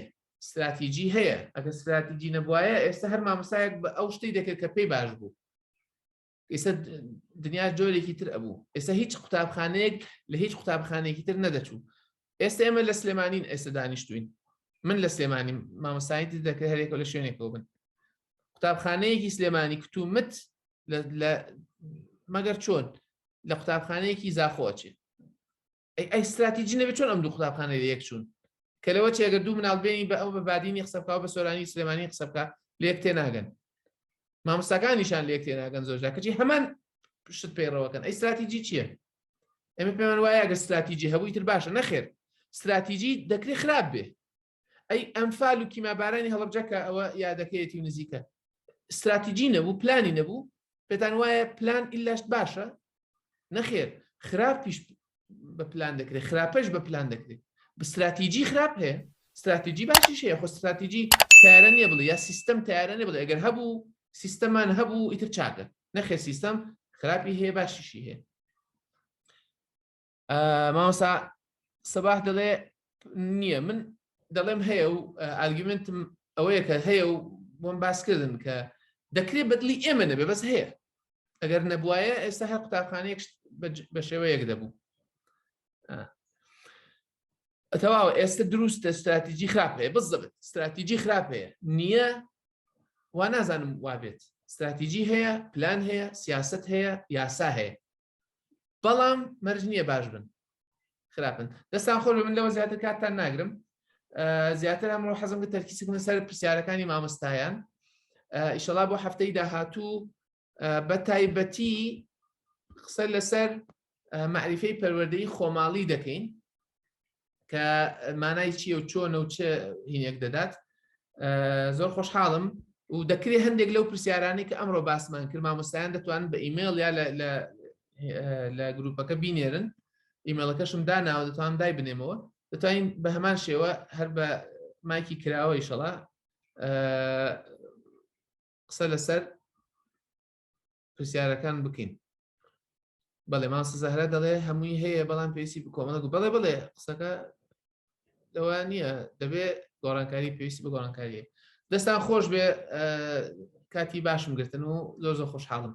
استراتیژی هەیە. ئەگە استراتیژی نەبووایە ئێستا هەر مامۆستایەک بە ئەو شتەی دەکرد کە پێی باش بوو. ئێستا دنیا جۆرێکی تر ئەبوو. ئێستا هیچ قوتابخانەیەک لە هیچ قوتابخانەیەکی تر نەدەچوو. ئێستا ئێمە لە سلێمانین ئێستا دانیشتوین. من لە سلێمانی مامۆستایەتی دەکرد هەرێکەوە لە شوێنێکەوە بن. قوتابخانەیەکی سلێمانی کتومت مەگەر چۆن لە قوتابخانەیەکی زاخۆچێ. ئەی استراتیژی نەبێت چۆن ئەم دوو قوتابخانە لە یەک چوون کە لەوە چێگە دوو مناڵبێنی بە ئەو بە بادینی قسە بکە و بە سۆرانی سلێمانی قسە بکە لە یەک تێناگەن. مامۆستاکانیشان لە یەک تێناگەن زۆرجار کەچی هەمان شت پەیڕەوەکەن. ئەی استراتیژی چییە؟ ئێمە پێمان وایە ئەگە استراتیژی هەبووی تر باشە. نەخێر، استراتیژی دەکرێت خراپ بێ. ئەی ئەمفال و کیمابارانی هەڵبجەکە ئەوە یادەکەیەتی و نزیکە استراتیجی نەبوو پلانی نەبوو پێتان وایە پلان ئیلاشت باشە نەخێر خراپیش بە پلان دەکرێت خراپەش بە پلان دەکرێت بستراتیجی خراپ هەیە استراتیجی باشیش هەیە خۆ استراتیجی تیارە نییە بڵێ یا سیستەم تیارە نیە بڵێ ئەگەر هەبوو سیستەمان هەبوو ئیتر چاکە نەخێر سیستەم خراپی هەیە باشیشی هەیە مامۆستا سەباح دەڵێ نییە من دەڵێم هەیە و ئارگومنتم ئەوەیە کە هەیە و بۆم باسکردن کە دەکرێت بەدلی ئێمە نەبێ بەس هەیە ئەگەر نەبووایە ئێستا هەر قوتابخانەیەک بە شێوەیەک دەبوو تەواو ئێستا دروستە استراتیجی خراپ هەیە بزەبێت استراتیجی خراپ هەیە نییە وا نازانم وابێت استراتیجی هەیە پلان هەیە سیاست هەیە یاسا هەیە بەڵام مەرج نییە باش بن خراپن دەستان خۆر من لەوە زیاتر کاتتان ناگرم زیاتر ئەمڕۆ حەزم کرد تەرکیزکردن سەر پرسیارەکانی مامۆستایان ئیشەڵا بۆ هەفتەی داهاتوو بە تایبەتی قسە لەسەر معریفەی پەروەردەیی خۆماڵی دەکەین کە مانای چییە و چۆنە و چه هینێک دەدات زۆر خۆشحاڵم و دەکرێت هەندێک لەو پرسیارانی کە ئەمڕۆ باسمان کرد مامۆستایان دەتوانن بە ئیمێڵ یا لە گروپەکە بینێرن ئیمێڵەکەشم داناوە دەتوانم دای بنێمەوە دەتوانین بە هەمان شێوە هەر بە مایکی کراوە ئیشەڵا قسە لەسەر پرسیارەکان بکەین بەڵێ ماسە زەهرە دەڵێ هەمووی هەیە بەڵام پێویستی کۆمەڵک بەڵێ بڵێ قسەکە لەوە نییە دەبێت گۆڕانکاری پێویستی بە گۆڕانکاریە دەستان خۆش بێ کاتی باشم گرتن و زۆر زۆر خۆشحاڵم